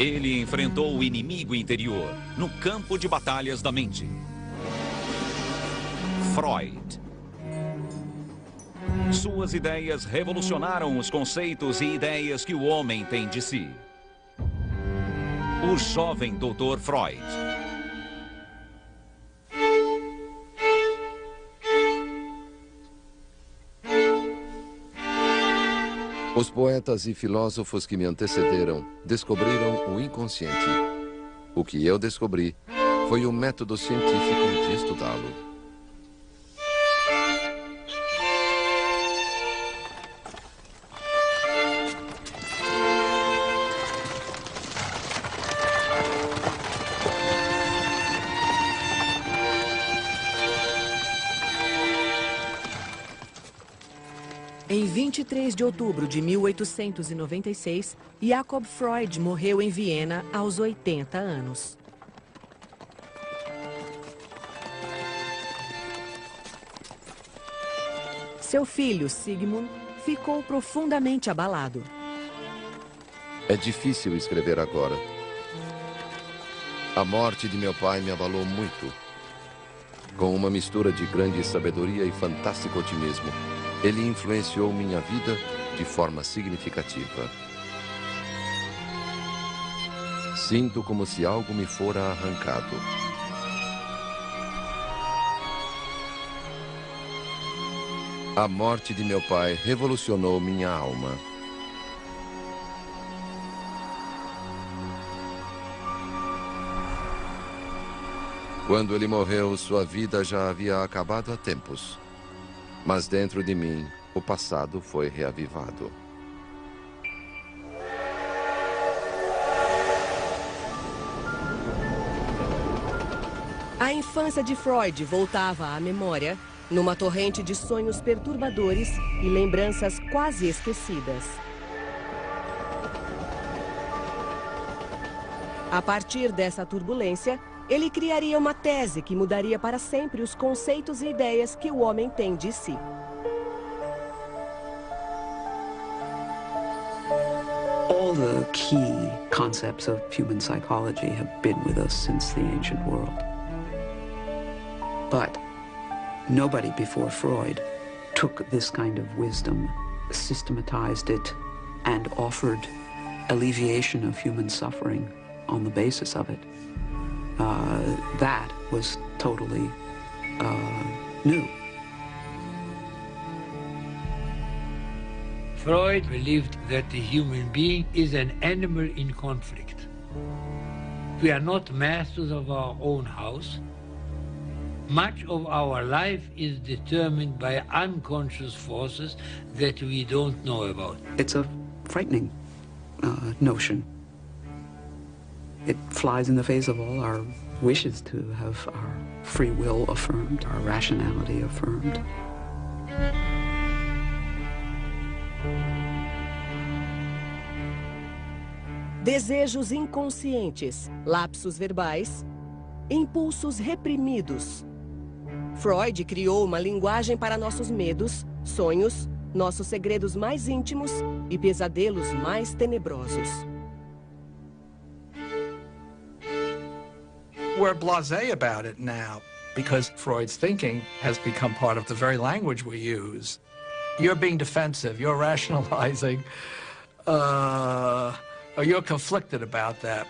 Ele enfrentou o inimigo interior no campo de batalhas da mente. Freud. Suas ideias revolucionaram os conceitos e ideias que o homem tem de si. O jovem Dr. Freud. Os poetas e filósofos que me antecederam descobriram o inconsciente. O que eu descobri foi o método científico de estudá-lo. Em 23 de outubro de 1896, Jakob Freud morreu em Viena aos 80 anos. Seu filho, Sigmund, ficou profundamente abalado. É difícil escrever agora. A morte de meu pai me abalou muito. Com uma mistura de grande sabedoria e fantástico otimismo, ele influenciou minha vida de forma significativa. Sinto como se algo me fora arrancado. A morte de meu pai revolucionou minha alma. Quando ele morreu, sua vida já havia acabado há tempos. Mas dentro de mim, o passado foi reavivado. A infância de Freud voltava à memória numa torrente de sonhos perturbadores e lembranças quase esquecidas. A partir dessa turbulência, ele criaria uma tese que mudaria para sempre os conceitos e ideias que o homem tem de si. All the key concepts of human psychology have been with us since the ancient world. But nobody before Freud took this kind of wisdom, systematized it, and offered alleviation of human suffering on the basis of it. That was totally new. Freud believed that the human being is an animal in conflict. We are not masters of our own house. Much of our life is determined by unconscious forces that we don't know about. It's a frightening notion. It flies in the face of all our wishes to have our free will affirmed, our rationality affirmed. Desejos inconscientes, lapsos verbais, impulsos reprimidos. Freud criou uma linguagem para nossos medos, sonhos, nossos segredos mais íntimos e pesadelos mais tenebrosos. We're blasé about it now because Freud's thinking has become part of the very language we use. You're being defensive, you're rationalizing, or you're conflicted about that.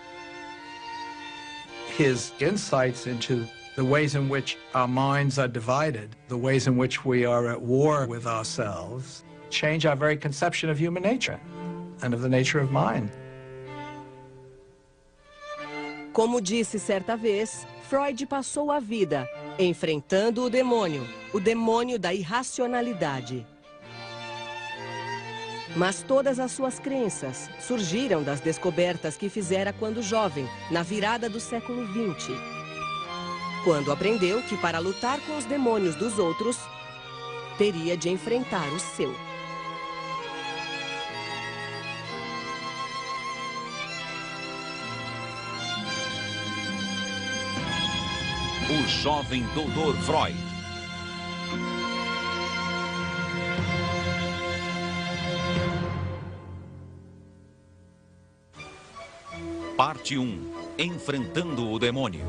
His insights into the ways in which our minds are divided, the ways in which we are at war with ourselves, change our very conception of human nature and of the nature of mind. Como disse certa vez, Freud passou a vida enfrentando o demônio da irracionalidade. Mas todas as suas crenças surgiram das descobertas que fizera quando jovem, na virada do século XX. Quando aprendeu que para lutar com os demônios dos outros, teria de enfrentar o seu. O jovem Dr. Freud. Parte 1. Enfrentando o demônio.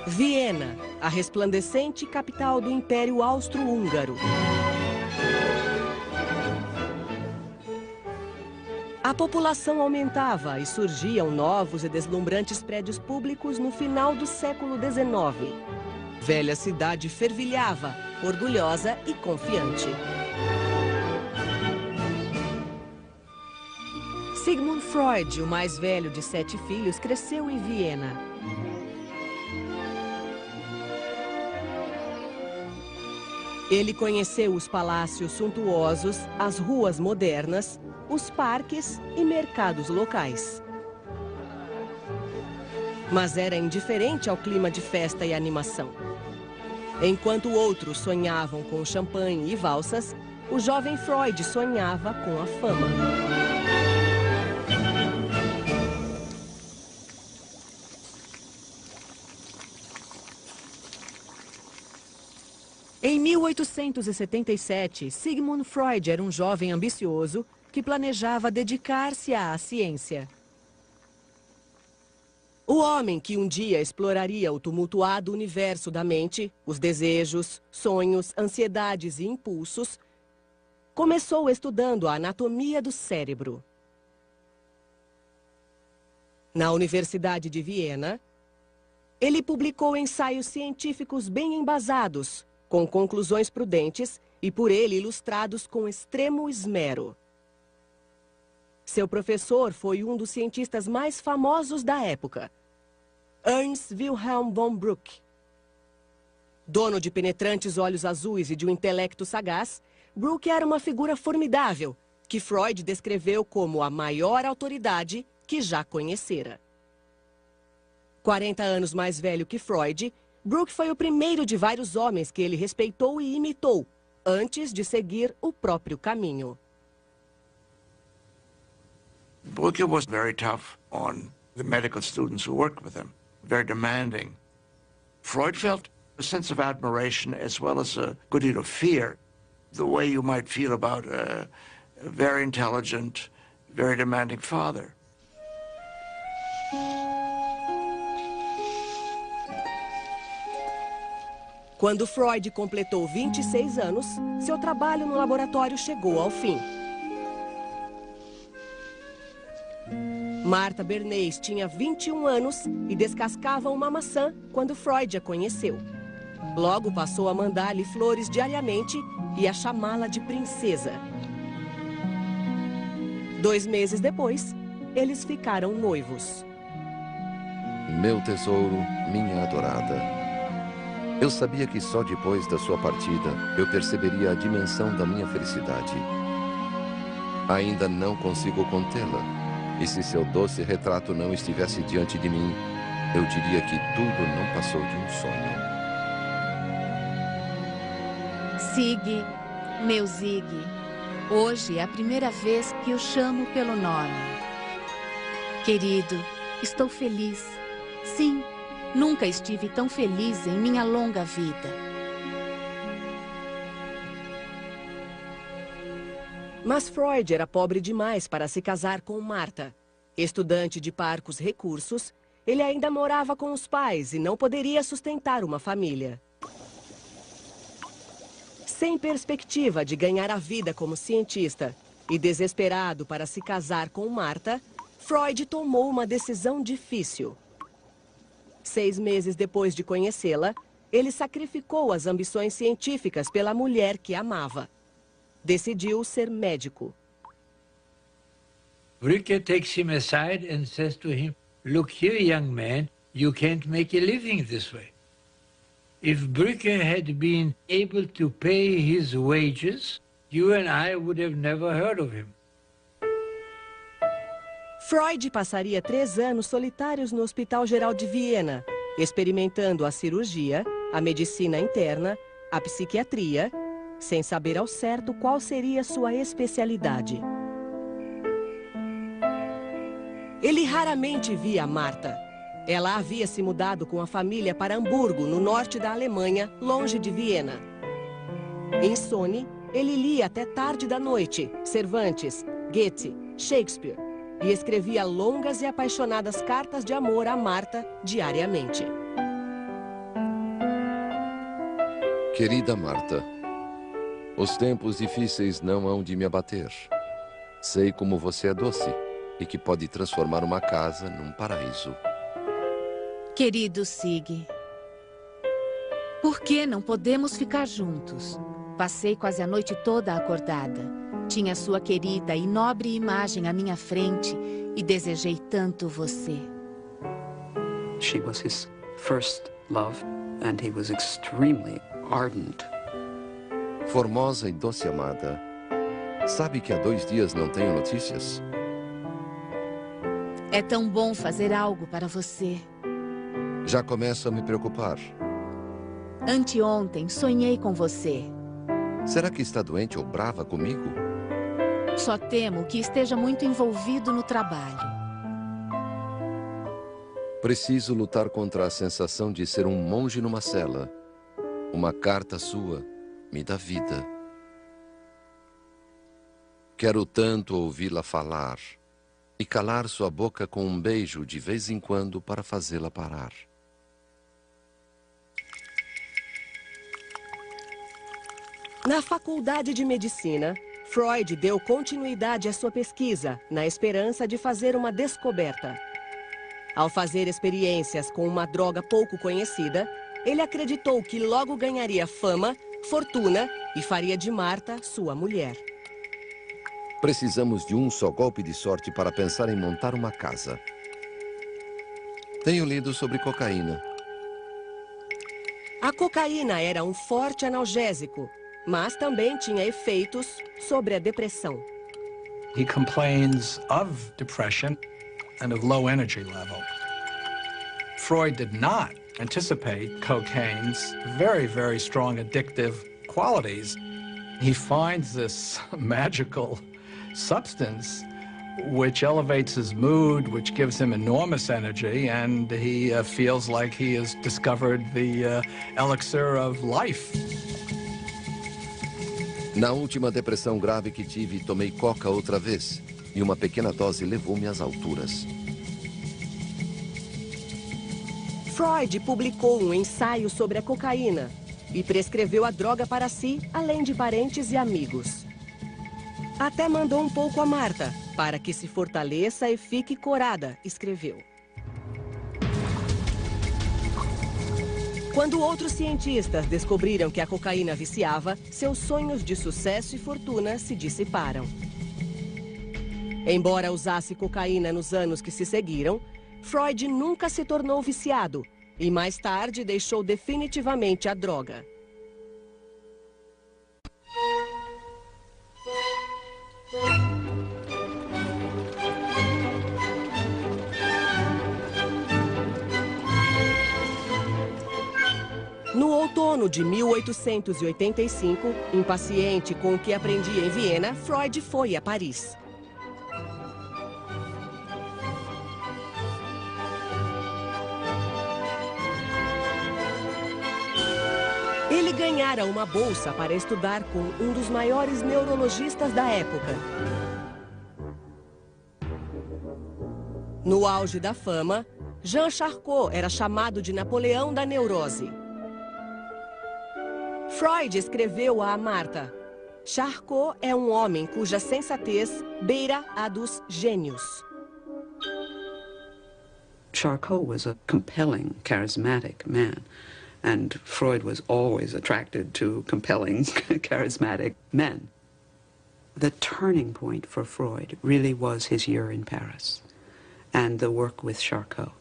Viena, a resplandecente capital do Império Austro-Húngaro. A população aumentava e surgiam novos e deslumbrantes prédios públicos no final do século XIX. Velha cidade fervilhava, orgulhosa e confiante. Sigmund Freud, o mais velho de 7 filhos, cresceu em Viena. Ele conheceu os palácios suntuosos, as ruas modernas, os parques e mercados locais. Mas era indiferente ao clima de festa e animação. Enquanto outros sonhavam com champanhe e valsas, o jovem Freud sonhava com a fama. Em 1877, Sigmund Freud era um jovem ambicioso que planejava dedicar-se à ciência. O homem que um dia exploraria o tumultuado universo da mente, os desejos, sonhos, ansiedades e impulsos, começou estudando a anatomia do cérebro. Na Universidade de Viena, ele publicou ensaios científicos bem embasados, com conclusões prudentes e por ele ilustrados com extremo esmero. Seu professor foi um dos cientistas mais famosos da época, Ernst Wilhelm von Bruck. Dono de penetrantes olhos azuis e de um intelecto sagaz, Bruck era uma figura formidável, que Freud descreveu como a maior autoridade que já conhecera. 40 anos mais velho que Freud, Bruck foi o primeiro de vários homens que ele respeitou e imitou, antes de seguir o próprio caminho. Bruck was very tough on the medical students who worked with him, very demanding. Freud felt a sense of admiration as well as a good deal of fear, the way you might feel about a very intelligent, very demanding father. Quando Freud completou 26 anos, seu trabalho no laboratório chegou ao fim. Martha Bernays tinha 21 anos e descascava uma maçã quando Freud a conheceu. Logo passou a mandar-lhe flores diariamente e a chamá-la de princesa. 2 meses depois, eles ficaram noivos. Meu tesouro, minha adorada. Eu sabia que só depois da sua partida eu perceberia a dimensão da minha felicidade. Ainda não consigo contê-la. E se seu doce retrato não estivesse diante de mim, eu diria que tudo não passou de um sonho. Sig, meu Zig, hoje é a primeira vez que o chamo pelo nome. Querido, estou feliz. Sim, nunca estive tão feliz em minha longa vida. Mas Freud era pobre demais para se casar com Martha. Estudante de parcos recursos, ele ainda morava com os pais e não poderia sustentar uma família. Sem perspectiva de ganhar a vida como cientista e desesperado para se casar com Martha, Freud tomou uma decisão difícil. 6 meses depois de conhecê-la, ele sacrificou as ambições científicas pela mulher que amava. Decidiu ser médico. Brücke takes him aside and says to him, "Look here, young man, you can't make a living this way." If Brücke had been able to pay his wages, you and I would have never heard of him. Freud passaria 3 anos solitários no Hospital Geral de Viena, experimentando a cirurgia, a medicina interna, a psiquiatria, sem saber ao certo qual seria sua especialidade. Ele raramente via Martha. Ela havia se mudado com a família para Hamburgo, no norte da Alemanha, longe de Viena. Insone, ele lia até tarde da noite Cervantes, Goethe, Shakespeare e escrevia longas e apaixonadas cartas de amor a Marta diariamente. Querida Marta, os tempos difíceis não hão de me abater. Sei como você é doce e que pode transformar uma casa num paraíso. Querido Sig, por que não podemos ficar juntos? Passei quase a noite toda acordada. Tinha sua querida e nobre imagem à minha frente e desejei tanto você. She was his first love, and he was extremely ardent. Formosa e doce amada, sabe que há 2 dias não tenho notícias? É tão bom fazer algo para você. Já começo a me preocupar. Anteontem sonhei com você. Será que está doente ou brava comigo? Só temo que esteja muito envolvido no trabalho. Preciso lutar contra a sensação de ser um monge numa cela. Uma carta sua me dá vida. Quero tanto ouvi-la falar e calar sua boca com um beijo de vez em quando para fazê-la parar. Na Faculdade de Medicina, Freud deu continuidade à sua pesquisa, na esperança de fazer uma descoberta. Ao fazer experiências com uma droga pouco conhecida, ele acreditou que logo ganharia fama, fortuna e faria de Marta sua mulher. Precisamos de um só golpe de sorte para pensar em montar uma casa. Tenho lido sobre cocaína. A cocaína era um forte analgésico, mas também tinha efeitos sobre a depressão. He complains of depression and of low energy level. Freud did not anticipate cocaine's very, very strong addictive qualities. He finds this magical substance which elevates his mood, which gives him enormous energy, and he feels like he has discovered the elixir of life. Na última depressão grave que tive, tomei coca outra vez, e uma pequena dose levou-me às alturas. Freud publicou um ensaio sobre a cocaína e prescreveu a droga para si, além de parentes e amigos. Até mandou um pouco a Marta, para que se fortaleça e fique corada, escreveu. Quando outros cientistas descobriram que a cocaína viciava, seus sonhos de sucesso e fortuna se dissiparam. Embora usasse cocaína nos anos que se seguiram, Freud nunca se tornou viciado e mais tarde deixou definitivamente a droga. No outono de 1885, impaciente com o que aprendia em Viena, Freud foi a Paris. Ele ganhara uma bolsa para estudar com um dos maiores neurologistas da época. No auge da fama, Jean Charcot era chamado de Napoleão da neurose. Freud escreveu a Marta: Charcot é um homem cuja sensatez beira a dos gênios. Charcot was a compelling, charismatic man, and Freud was always attracted to compelling, charismatic men. The turning point for Freud really was his year in Paris and the work with Charcot.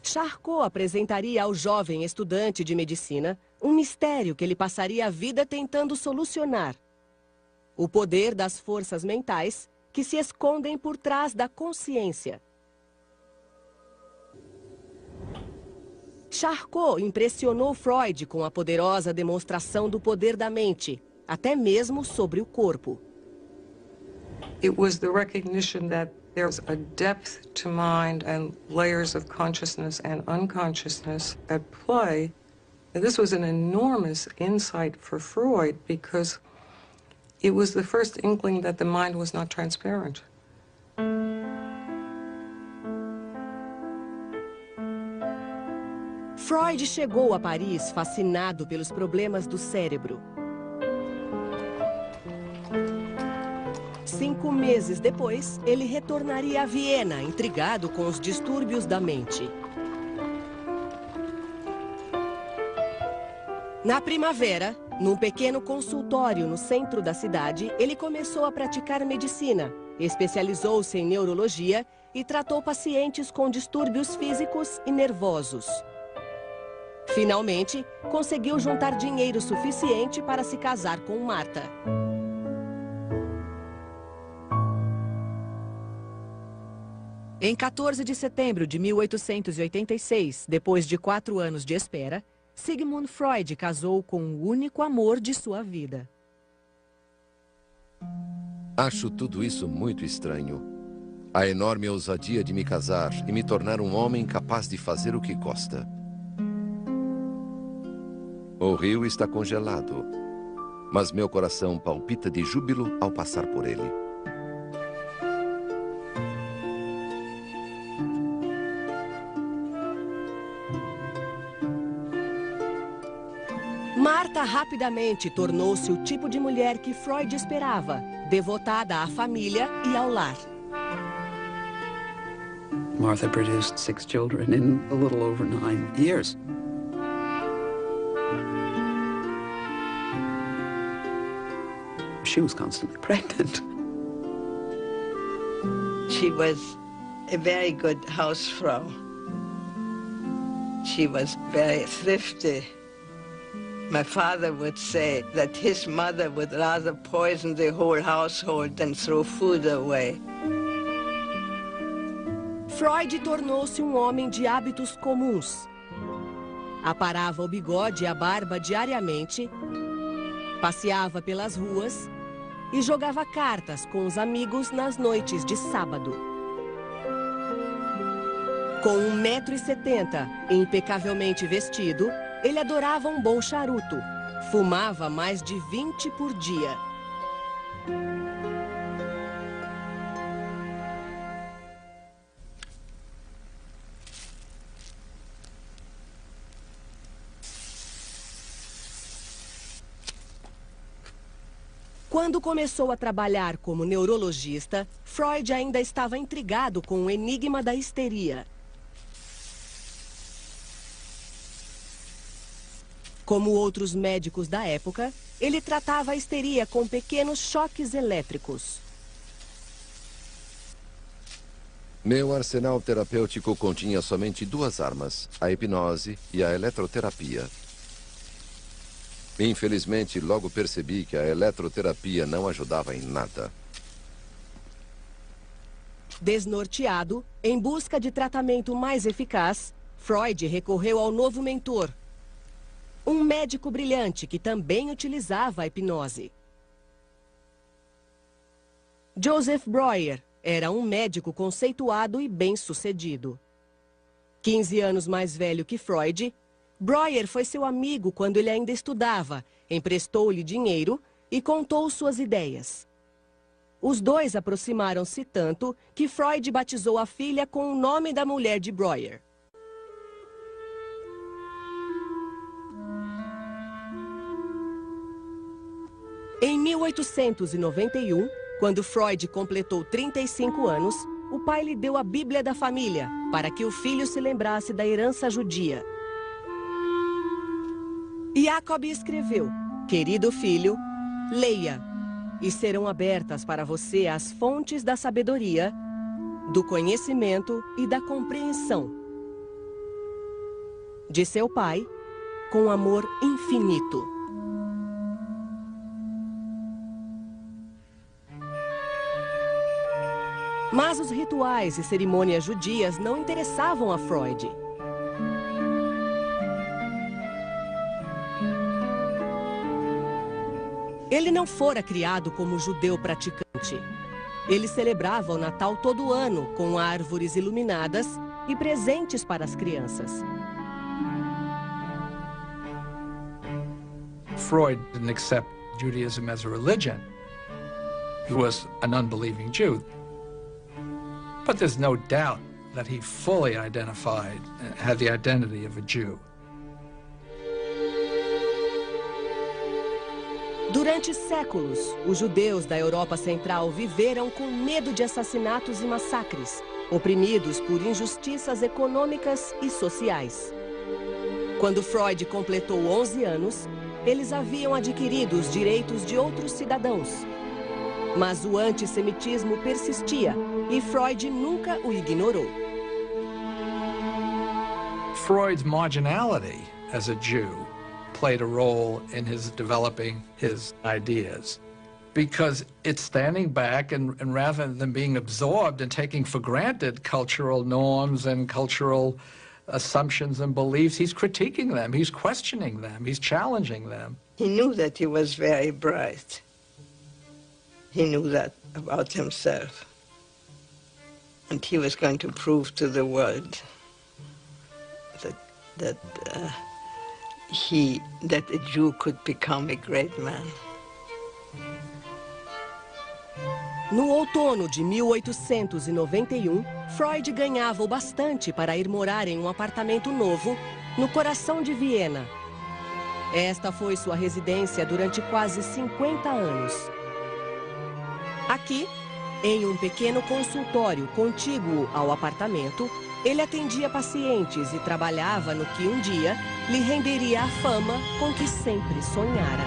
Charcot apresentaria ao jovem estudante de medicina um mistério que ele passaria a vida tentando solucionar: o poder das forças mentais que se escondem por trás da consciência. Charcot impressionou Freud com a poderosa demonstração do poder da mente, até mesmo sobre o corpo. It was the recognition that There's a depth to mind and layers of consciousness and unconsciousness at play. And this was an enormous insight for Freud because it was the first inkling that the mind was not transparent. Freud chegou a Paris fascinado pelos problemas do cérebro. 5 meses depois, ele retornaria a Viena, intrigado com os distúrbios da mente. Na primavera, num pequeno consultório no centro da cidade, ele começou a praticar medicina, especializou-se em neurologia e tratou pacientes com distúrbios físicos e nervosos. Finalmente, conseguiu juntar dinheiro suficiente para se casar com Martha. Em 14 de setembro de 1886, depois de 4 anos de espera, Sigmund Freud casou com o único amor de sua vida. Acho tudo isso muito estranho. A enorme ousadia de me casar e me tornar um homem capaz de fazer o que gosta. O rio está congelado, mas meu coração palpita de júbilo ao passar por ele. Martha rapidamente tornou-se o tipo de mulher que Freud esperava, devotada à família e ao lar. Martha produced 6 children in a little over 9 years. She was constantly pregnant. She was a very good housefrau. She was very thrifty. My father would say that his mother would rather poison the whole household than throw food away. Freud tornou-se um homem de hábitos comuns. Aparava o bigode e a barba diariamente, passeava pelas ruas e jogava cartas com os amigos nas noites de sábado. Com 1,70 m e impecavelmente vestido, ele adorava um bom charuto. Fumava mais de 20 por dia. Quando começou a trabalhar como neurologista, Freud ainda estava intrigado com o enigma da histeria. Como outros médicos da época, ele tratava a histeria com pequenos choques elétricos. Meu arsenal terapêutico continha somente 2 armas, a hipnose e a eletroterapia. Infelizmente, logo percebi que a eletroterapia não ajudava em nada. Desnorteado, em busca de tratamento mais eficaz, Freud recorreu ao novo mentor, um médico brilhante que também utilizava a hipnose. Joseph Breuer era um médico conceituado e bem-sucedido. 15 anos mais velho que Freud, Breuer foi seu amigo quando ele ainda estudava, emprestou-lhe dinheiro e contou suas ideias. Os dois aproximaram-se tanto que Freud batizou a filha com o nome da mulher de Breuer. Em 1891, quando Freud completou 35 anos, o pai lhe deu a Bíblia da família para que o filho se lembrasse da herança judia. Jacob escreveu: "Querido filho, leia, e serão abertas para você as fontes da sabedoria, do conhecimento e da compreensão." De seu pai, com amor infinito. Mas os rituais e cerimônias judias não interessavam a Freud. Ele não fora criado como judeu praticante. Ele celebrava o Natal todo ano com árvores iluminadas e presentes para as crianças. Freud didn't accept Judaism as a religion. He was an unbelieving Jew. But there's no doubt that he fully identified, had the identity of a Jew. Durante séculos, os judeus da Europa Central viveram com medo de assassinatos e massacres, oprimidos por injustiças econômicas e sociais. Quando Freud completou 11 anos, eles haviam adquirido os direitos de outros cidadãos. Mas o antissemitismo persistia e Freud nunca o ignorou. Freud's marginality as a Jew played a role in his developing his ideas, because it's standing back and rather than being absorbed and taking for granted cultural norms and cultural assumptions and beliefs, he's critiquing them, he's questioning them, he's challenging them. He knew that he was very bright. He knew that about himself. And he was going to prove to the world that a Jew could become a great man. No outono de 1891, Freud ganhava o bastante para ir morar em um apartamento novo no coração de Viena. Esta foi sua residência durante quase 50 anos. Aqui, em um pequeno consultório contíguo ao apartamento, ele atendia pacientes e trabalhava no que um dia lhe renderia a fama com que sempre sonhara.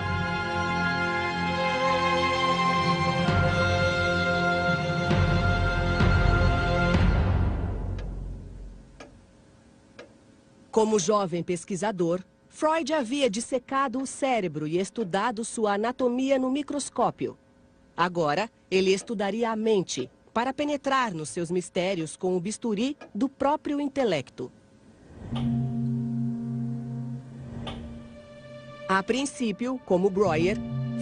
Como jovem pesquisador, Freud havia dissecado o cérebro e estudado sua anatomia no microscópio. Agora, ele estudaria a mente para penetrar nos seus mistérios com o bisturi do próprio intelecto. A princípio, como Breuer,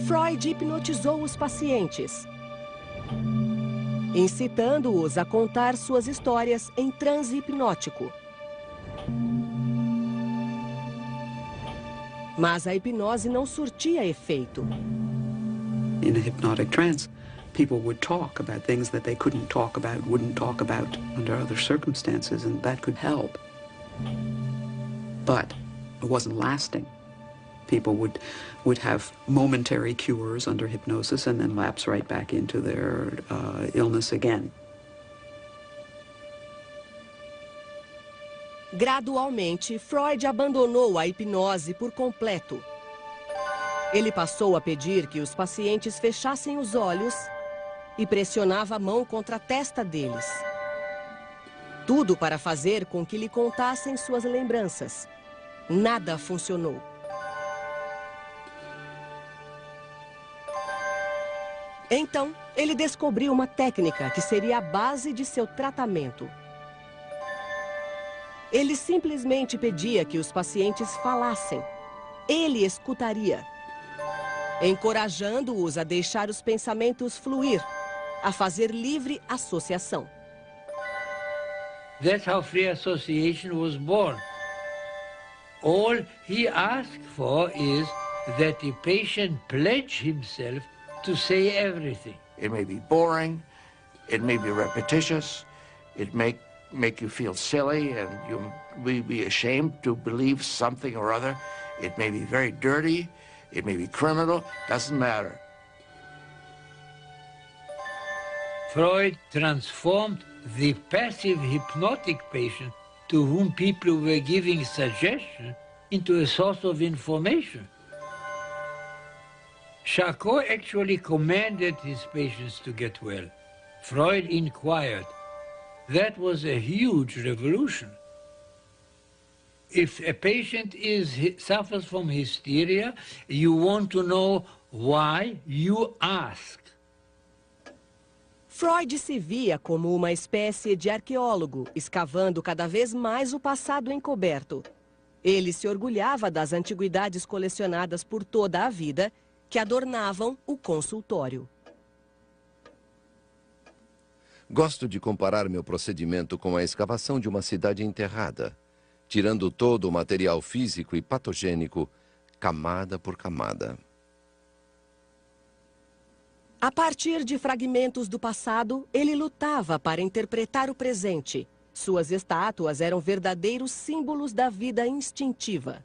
Freud hipnotizou os pacientes, incitando-os a contar suas histórias em transe hipnótico. Mas a hipnose não surtia efeito. In a hypnotic trance, people would talk about things that they couldn't talk about, wouldn't talk about under other circumstances, and that could help. But it wasn't lasting. People would have momentary cures under hypnosis and then lapse right back into their illness again. Gradualmente, Freud abandonou a hipnose por completo. Ele passou a pedir que os pacientes fechassem os olhos e pressionava a mão contra a testa deles. Tudo para fazer com que lhe contassem suas lembranças. Nada funcionou. Então, ele descobriu uma técnica que seria a base de seu tratamento. Ele simplesmente pedia que os pacientes falassem. Ele escutaria, encorajando-os a deixar os pensamentos fluir, a fazer livre associação. That's how free association was born. All he asked for is that the patient pledge himself to say everything. It may be boring, it may be repetitious, it may make you feel silly and you may be ashamed to believe something or other. It may be very dirty, it may be criminal, doesn't matter. Freud transformed the passive hypnotic patient to whom people were giving suggestion into a source of information. Charcot actually commanded his patients to get well. Freud inquired. That was a huge revolution. If a patient suffers from hysteria, you want to know why, you ask. Freud se via como uma espécie de arqueólogo, escavando cada vez mais o passado encoberto. Ele se orgulhava das antiguidades colecionadas por toda a vida, que adornavam o consultório. Gosto de comparar meu procedimento com a escavação de uma cidade enterrada, tirando todo o material físico e patogênico, camada por camada. A partir de fragmentos do passado, ele lutava para interpretar o presente. Suas estátuas eram verdadeiros símbolos da vida instintiva.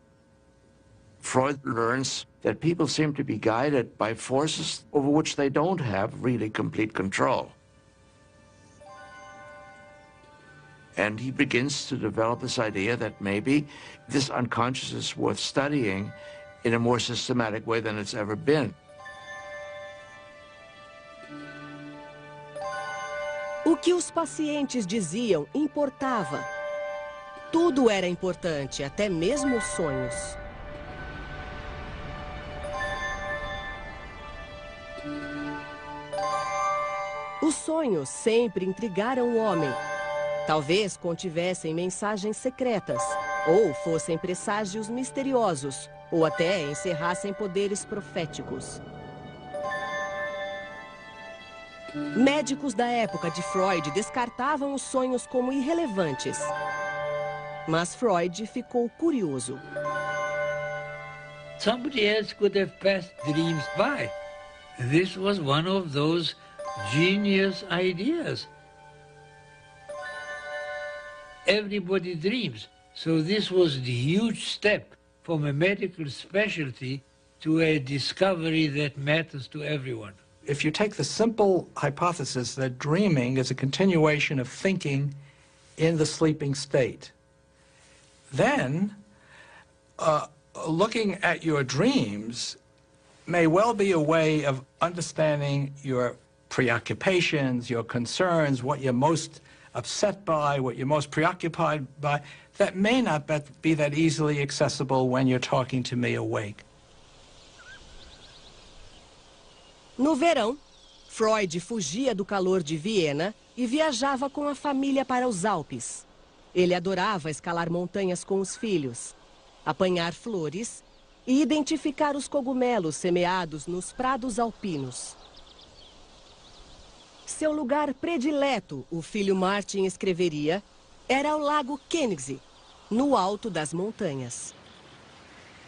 Freud learns that people seem to be guided by forces over which they don't have really complete control. And he begins to develop this idea that maybe this unconscious is worth studying in a more systematic way than it's ever been. O que os pacientes diziam importava. Tudo era importante, até mesmo os sonhos. Os sonhos sempre intrigaram o homem. Talvez contivessem mensagens secretas, ou fossem presságios misteriosos, ou até encerrassem poderes proféticos. Médicos da época de Freud descartavam os sonhos como irrelevantes. Mas Freud ficou curioso. Somebody else could have passed dreams by. This was one of those genius ideas. Everybody dreams. So this was the huge step from a medical specialty to a discovery that matters to everyone. If you take the simple hypothesis that dreaming is a continuation of thinking in the sleeping state, then looking at your dreams may well be a way of understanding your preoccupations, your concerns, what you're most upset by, what you're most preoccupied by. That may not be that easily accessible when you're talking to me awake. No verão, Freud fugia do calor de Viena e viajava com a família para os Alpes. Ele adorava escalar montanhas com os filhos, apanhar flores e identificar os cogumelos semeados nos prados alpinos. Seu lugar predileto, o filho Martin escreveria, era o lago Kennegsee, no alto das montanhas.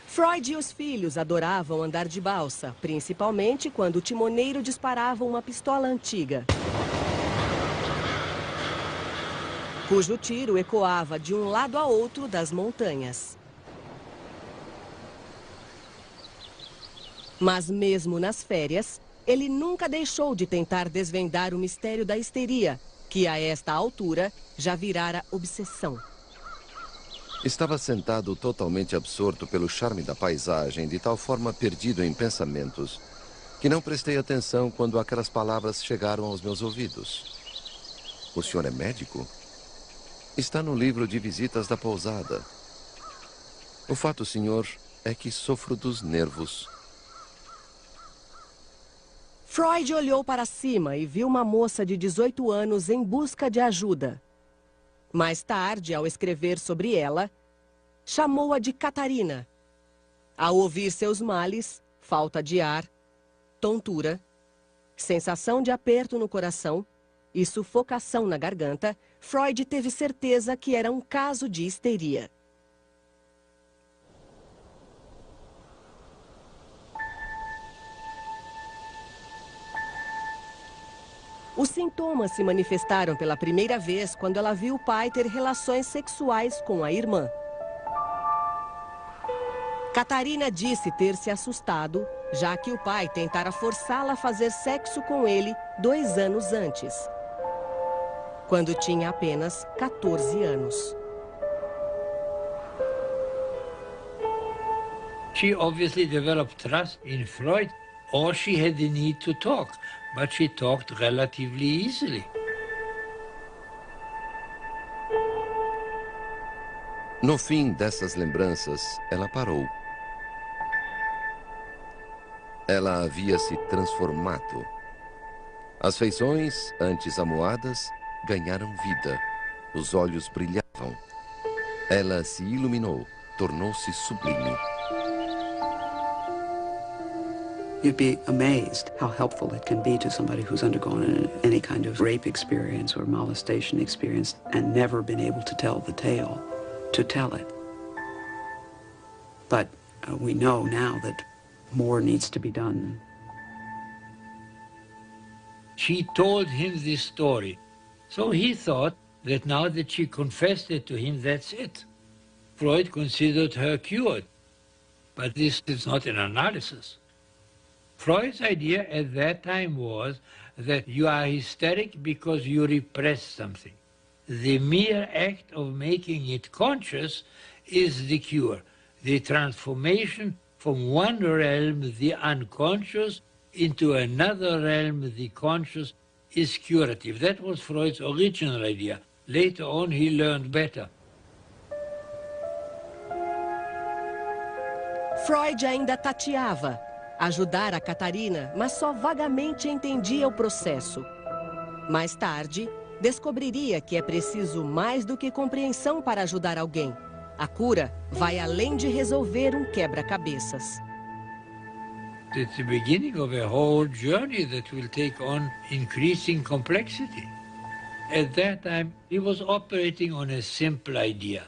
Freud e os filhos adoravam andar de balsa, principalmente quando o timoneiro disparava uma pistola antiga, cujo tiro ecoava de um lado a outro das montanhas. Mas mesmo nas férias, ele nunca deixou de tentar desvendar o mistério da histeria, que a esta altura já virara obsessão. Estava sentado totalmente absorto pelo charme da paisagem, de tal forma perdido em pensamentos, que não prestei atenção quando aquelas palavras chegaram aos meus ouvidos. O senhor é médico? Está no livro de visitas da pousada. O fato, senhor, é que sofro dos nervos. Freud olhou para cima e viu uma moça de 18 anos em busca de ajuda. Mais tarde, ao escrever sobre ela, chamou-a de Catarina. Ao ouvir seus males, falta de ar, tontura, sensação de aperto no coração e sufocação na garganta, Freud teve certeza que era um caso de histeria. Os sintomas se manifestaram pela primeira vez quando ela viu o pai ter relações sexuais com a irmã. Catarina disse ter se assustado, já que o pai tentara forçá-la a fazer sexo com ele 2 anos antes, quando tinha apenas 14 anos. She obviously developed trust in Freud, or she had the need to talk, but she talked relatively easily. No fim dessas lembranças, ela parou. Ela havia se transformado. As feições, antes amuadas, ganharam vida. Os olhos brilhavam. Ela se iluminou, tornou-se sublime. You'd be amazed how helpful it can be to somebody who's undergone any kind of rape experience or molestation experience and never been able to tell the tale, to tell it. But we know now that more needs to be done. She told him this story. So he thought that now that she confessed it to him, that's it. Freud considered her cured. But this is not an analysis. Freud's idea at that time was that you are hysteric because you repress something. The mere act of making it conscious is the cure, the transformation from one realm, the unconscious, into another realm, the conscious, is curative. That was Freud's original idea. Later on, he learned better. Freud ainda tateava. Ajudar a Catarina, mas só vagamente entendia o processo. Mais tarde, descobriria que é preciso mais do que compreensão para ajudar alguém. A cura vai além de resolver um quebra-cabeças. It's the beginning of a whole journey that will take on increasing complexity. At that time, he was operating on a simple idea.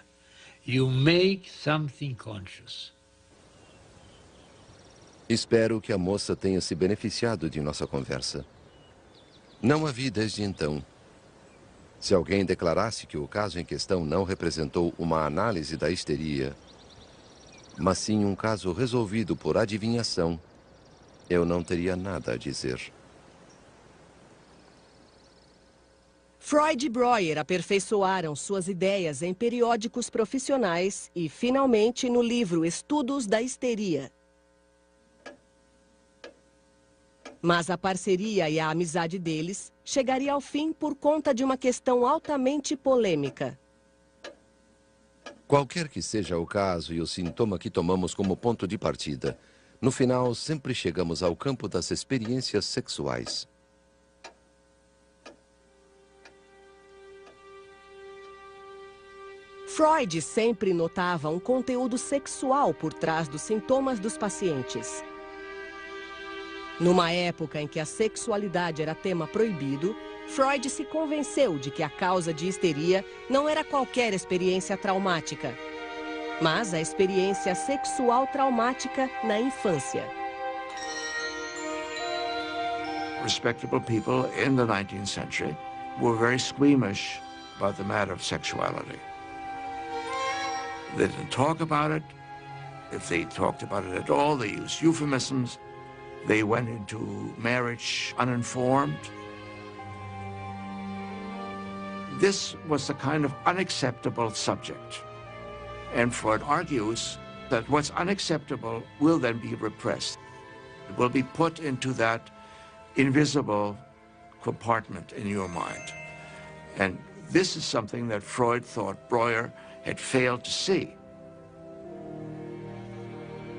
You make something conscious. Espero que a moça tenha se beneficiado de nossa conversa. Não a vi desde então. Se alguém declarasse que o caso em questão não representou uma análise da histeria, mas sim um caso resolvido por adivinhação, eu não teria nada a dizer. Freud e Breuer aperfeiçoaram suas ideias em periódicos profissionais e, finalmente, no livro Estudos da Histeria. Mas a parceria e a amizade deles chegaria ao fim por conta de uma questão altamente polêmica. Qualquer que seja o caso e o sintoma que tomamos como ponto de partida, no final sempre chegamos ao campo das experiências sexuais. Freud sempre notava um conteúdo sexual por trás dos sintomas dos pacientes. Numa época em que a sexualidade era tema proibido, Freud se convenceu de que a causa de histeria não era qualquer experiência traumática, mas a experiência sexual traumática na infância. Respectable people in the 19th century were very squeamish about the matter of sexuality. They didn't talk about it. If they talked about it at all, they used euphemisms. They went into marriage uninformed. This was a kind of unacceptable subject. And Freud argues that what's unacceptable will then be repressed. It will be put into that invisible compartment in your mind. And this is something that Freud thought Breuer had failed to see.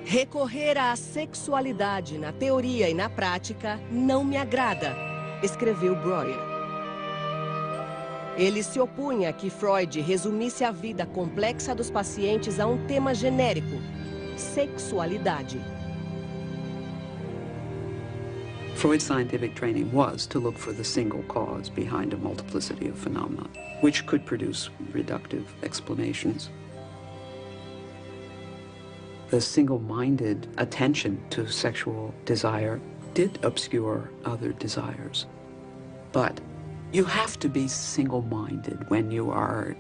Recorrer à sexualidade na teoria e na prática não me agrada, escreveu Breuer. Ele se opunha a que Freud resumisse a vida complexa dos pacientes a um tema genérico: sexualidade. Freud's scientific training was to look for the single cause behind a multiplicity of phenomena, which could produce reductive explanations. The single-minded attention to sexual desire did obscure other desires. But you have to be single-minded when you are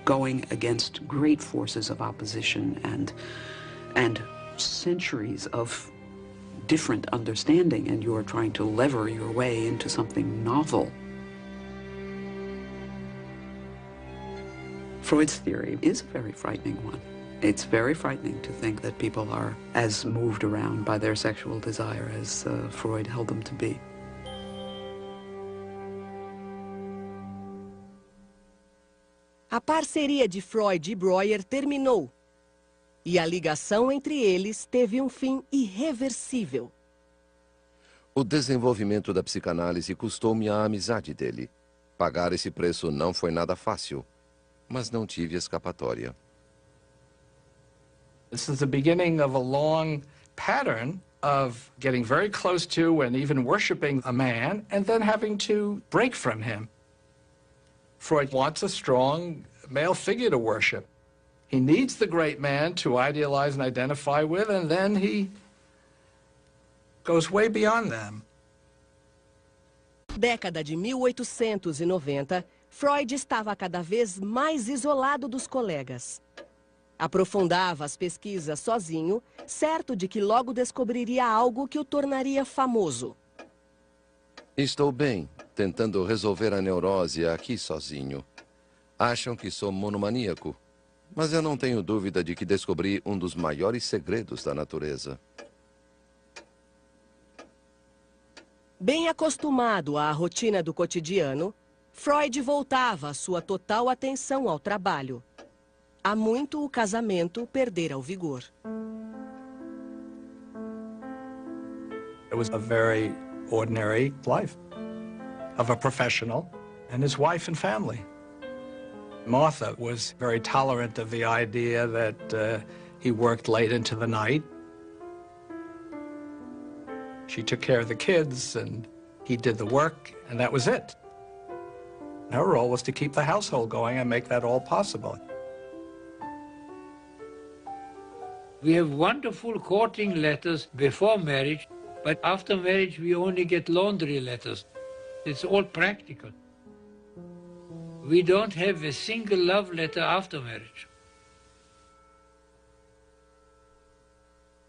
going against great forces of opposition and centuries of different understanding, and you are trying to lever your way into something novel. Freud's theory is a very frightening one. It's very frightening to think that people are as moved around by their sexual desire as Freud held them to be. A parceria de Freud e Breuer terminou, e a ligação entre eles teve um fim irreversível. O desenvolvimento da psicanálise custou-me a amizade dele. Pagar esse preço não foi nada fácil, mas não tive escapatória. This is the beginning of a long pattern of getting very close to and even worshiping a man and then having to break from him. Freud wants a strong male figure to worship. He needs the great man to idealize and identify with, and then he goes way beyond them. Década de 1890, Freud estava cada vez mais isolado dos colegas. Aprofundava as pesquisas sozinho, certo de que logo descobriria algo que o tornaria famoso. Estou bem, tentando resolver a neurose aqui sozinho. Acham que sou monomaníaco, mas eu não tenho dúvida de que descobri um dos maiores segredos da natureza. Bem acostumado à rotina do cotidiano, Freud voltava a sua total atenção ao trabalho. Há muito o casamento perdera o vigor. It was a very ordinary life of a professional and his wife and family. Martha was very tolerant of the idea that he worked late into the night. She took care of the kids and he did the work, and that was it. Her role was to keep the household going and make that all possible. We have wonderful courting letters before marriage, but after marriage we only get laundry letters. It's all practical. We don't have a single love letter after marriage.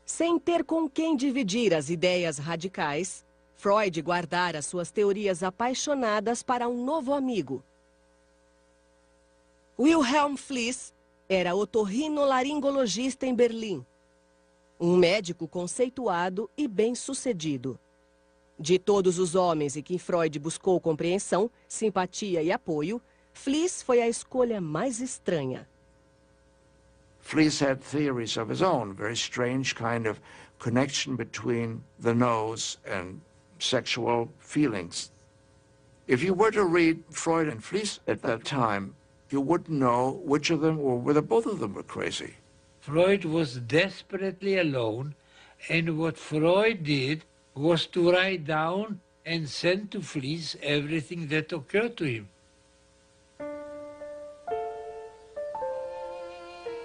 Sem ter com quem dividir as ideias radicais, Freud guardara suas teorias apaixonadas para um novo amigo. Wilhelm Fliess era otorrinolaringologista em Berlim. Um médico conceituado e bem-sucedido. De todos os homens em quem Freud buscou compreensão, simpatia e apoio, Fliess foi a escolha mais estranha. Fliess had theories of his own, very strange kind of connection between the nose and sexual feelings. If you were to read Freud and Fliess at that time, you wouldn't know which of them or whether both of them were crazy. Freud was desperately alone, and what Freud did was to write down and send to Fliess everything that occurred to him.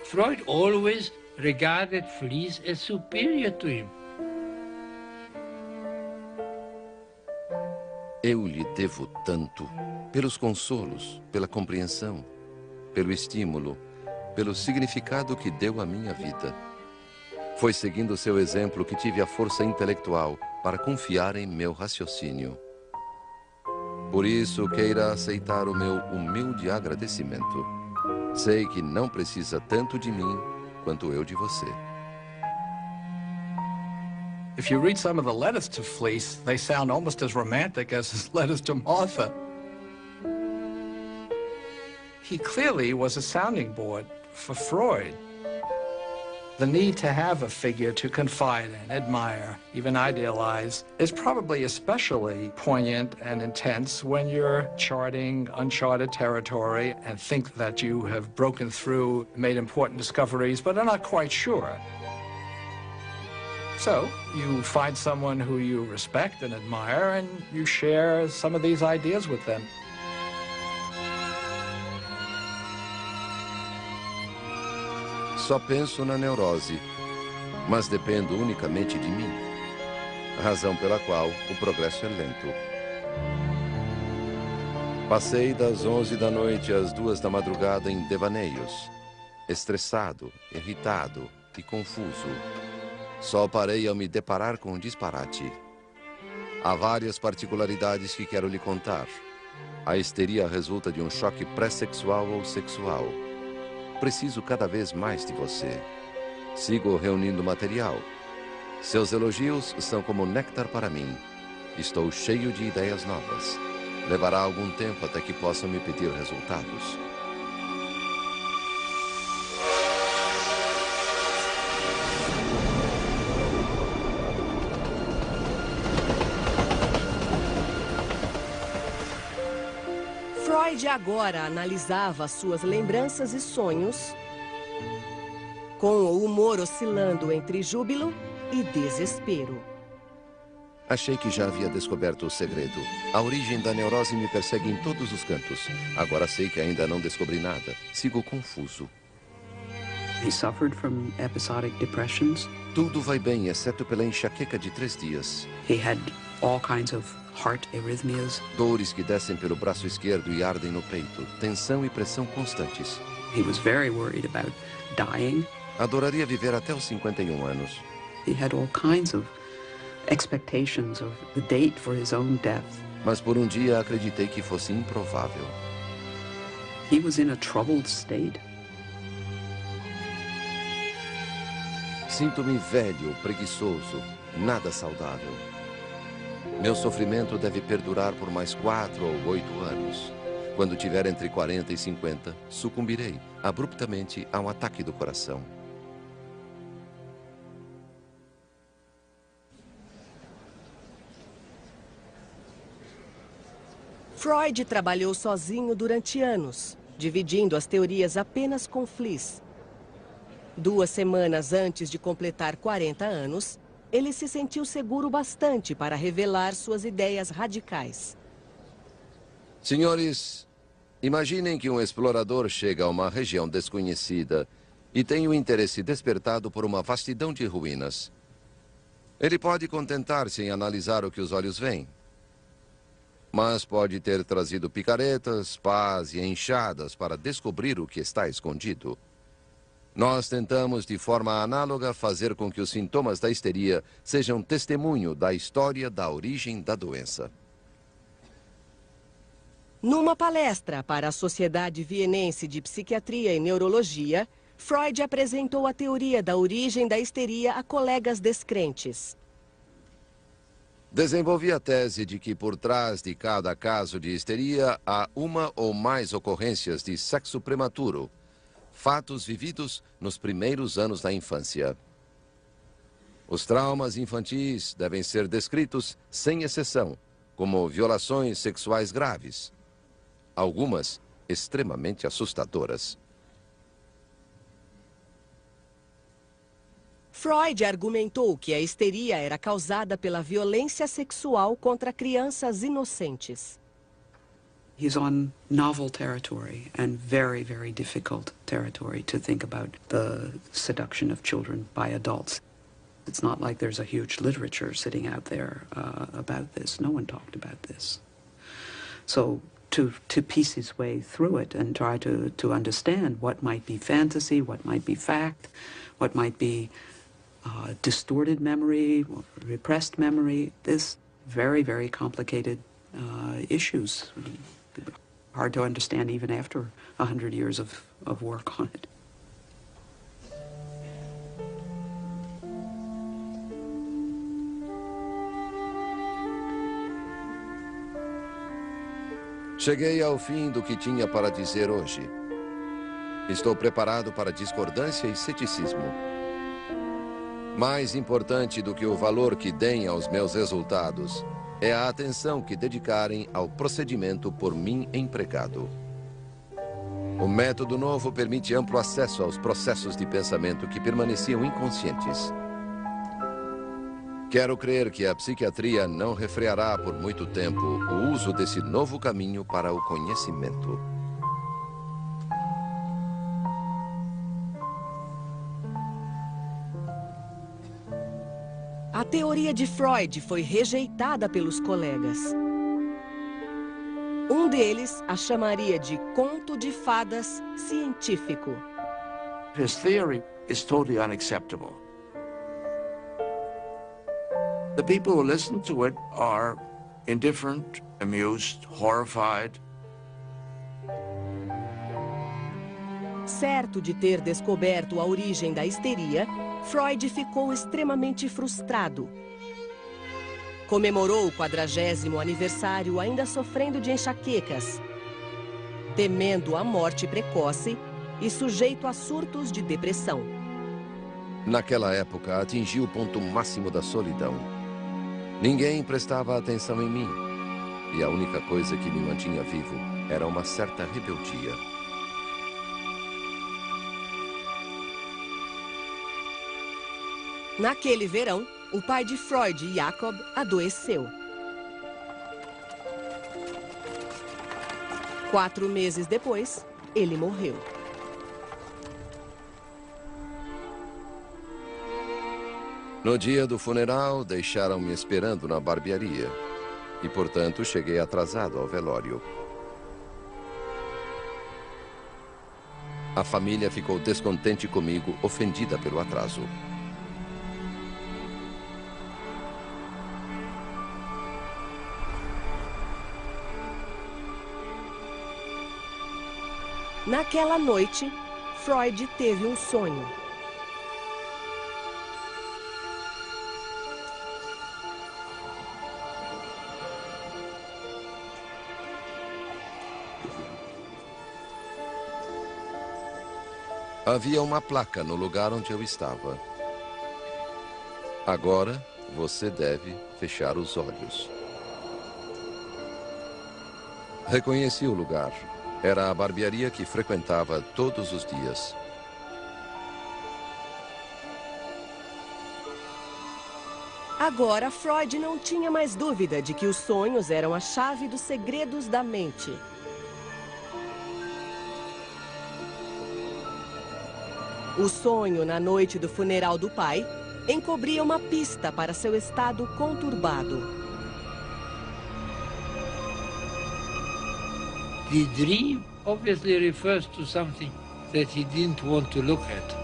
Freud always regarded Fliess as superior to him. Eu lhe devo tanto, pelos consolos, pela compreensão, pelo estímulo, pelo significado que deu à minha vida. Foi seguindo seu exemplo que tive a força intelectual para confiar em meu raciocínio. Por isso, queira aceitar o meu humilde agradecimento. Sei que não precisa tanto de mim quanto eu de você. If you read some of the letters to Fliess, they sound almost as romantic as his letters to Martha. He clearly was a sounding board for Freud. The need to have a figure to confide in, admire, even idealize is probably especially poignant and intense when you're charting uncharted territory and think that you have broken through, made important discoveries, but are not quite sure. So you find someone who you respect and admire, and you share some of these ideas with them. Só penso na neurose, mas dependo unicamente de mim. Razão pela qual o progresso é lento. Passei das 11 da noite às 2 da madrugada em devaneios, estressado, irritado e confuso. Só parei ao me deparar com um disparate. Há várias particularidades que quero lhe contar. A histeria resulta de um choque pré-sexual ou sexual. Preciso cada vez mais de você. Sigo reunindo material. Seus elogios são como néctar para mim. Estou cheio de ideias novas. Levará algum tempo até que possam me pedir resultados. Freud agora analisava suas lembranças e sonhos com o humor oscilando entre júbilo e desespero. Achei que já havia descoberto o segredo. A origem da neurose me persegue em todos os cantos. Agora sei que ainda não descobri nada. Sigo confuso. He suffered from episodic depressions. Tudo vai bem, exceto pela enxaqueca de 3 dias. He had all kinds of heart arrhythmias. Dores que descem pelo braço esquerdo e ardem no peito. Tensão e pressão constantes. He was very worried about dying. Adoraria viver até os 51 anos. He had all kinds of expectations of the date for his own death. Mas por um dia acreditei que fosse improvável. He was in a troubled state. Sinto-me velho, preguiçoso, nada saudável. Meu sofrimento deve perdurar por mais 4 ou 8 anos. Quando tiver entre 40 e 50, sucumbirei abruptamente a um ataque do coração. Freud trabalhou sozinho durante anos, dividindo as teorias apenas com Fliess. 2 semanas antes de completar 40 anos, ele se sentiu seguro bastante para revelar suas ideias radicais. Senhores, imaginem que um explorador chega a uma região desconhecida e tem o interesse despertado por uma vastidão de ruínas. Ele pode contentar-se em analisar o que os olhos veem, mas pode ter trazido picaretas, pás e enxadas para descobrir o que está escondido. Nós tentamos, de forma análoga, fazer com que os sintomas da histeria sejam testemunho da história da origem da doença. Numa palestra para a Sociedade Vienense de Psiquiatria e Neurologia, Freud apresentou a teoria da origem da histeria a colegas descrentes. Desenvolvi a tese de que por trás de cada caso de histeria há uma ou mais ocorrências de sexo prematuro, fatos vividos nos primeiros anos da infância. Os traumas infantis devem ser descritos sem exceção, como violações sexuais graves, algumas extremamente assustadoras. Freud argumentou que a histeria era causada pela violência sexual contra crianças inocentes. He's on novel territory and very, very difficult territory to think about the seduction of children by adults. It's not like there's a huge literature sitting out there about this. No one talked about this. So to piece his way through it and try to understand what might be fantasy, what might be fact, what might be distorted memory, repressed memory, this very, very complicated issues. Hard to understand even after 100 years of work on it. Cheguei ao fim do que tinha para dizer hoje. Estou preparado para discordância e ceticismo. Mais importante do que o valor que deem aos meus resultados é a atenção que dedicarem ao procedimento por mim empregado. O método novo permite amplo acesso aos processos de pensamento que permaneciam inconscientes. Quero crer que a psiquiatria não refreará por muito tempo o uso desse novo caminho para o conhecimento. A teoria de Freud foi rejeitada pelos colegas. Um deles a chamaria de conto de fadas científico. His theory is totally unacceptable. The people who listen to it are indifferent, amused, horrified. Certo de ter descoberto a origem da histeria, Freud ficou extremamente frustrado. Comemorou o 40º aniversário ainda sofrendo de enxaquecas, temendo a morte precoce e sujeito a surtos de depressão. Naquela época, atingi o ponto máximo da solidão. Ninguém prestava atenção em mim, e a única coisa que me mantinha vivo era uma certa rebeldia. Naquele verão, o pai de Freud, Jakob, adoeceu. 4 meses depois, ele morreu. No dia do funeral, deixaram-me esperando na barbearia. E, portanto, cheguei atrasado ao velório. A família ficou descontente comigo, ofendida pelo atraso. Naquela noite, Freud teve um sonho. Havia uma placa no lugar onde eu estava. Agora, você deve fechar os olhos. Reconheci o lugar. Era a barbearia que frequentava todos os dias. Agora, Freud não tinha mais dúvida de que os sonhos eram a chave dos segredos da mente. O sonho na noite do funeral do pai encobria uma pista para seu estado conturbado. The dream obviously refers to something that he didn't want to look at.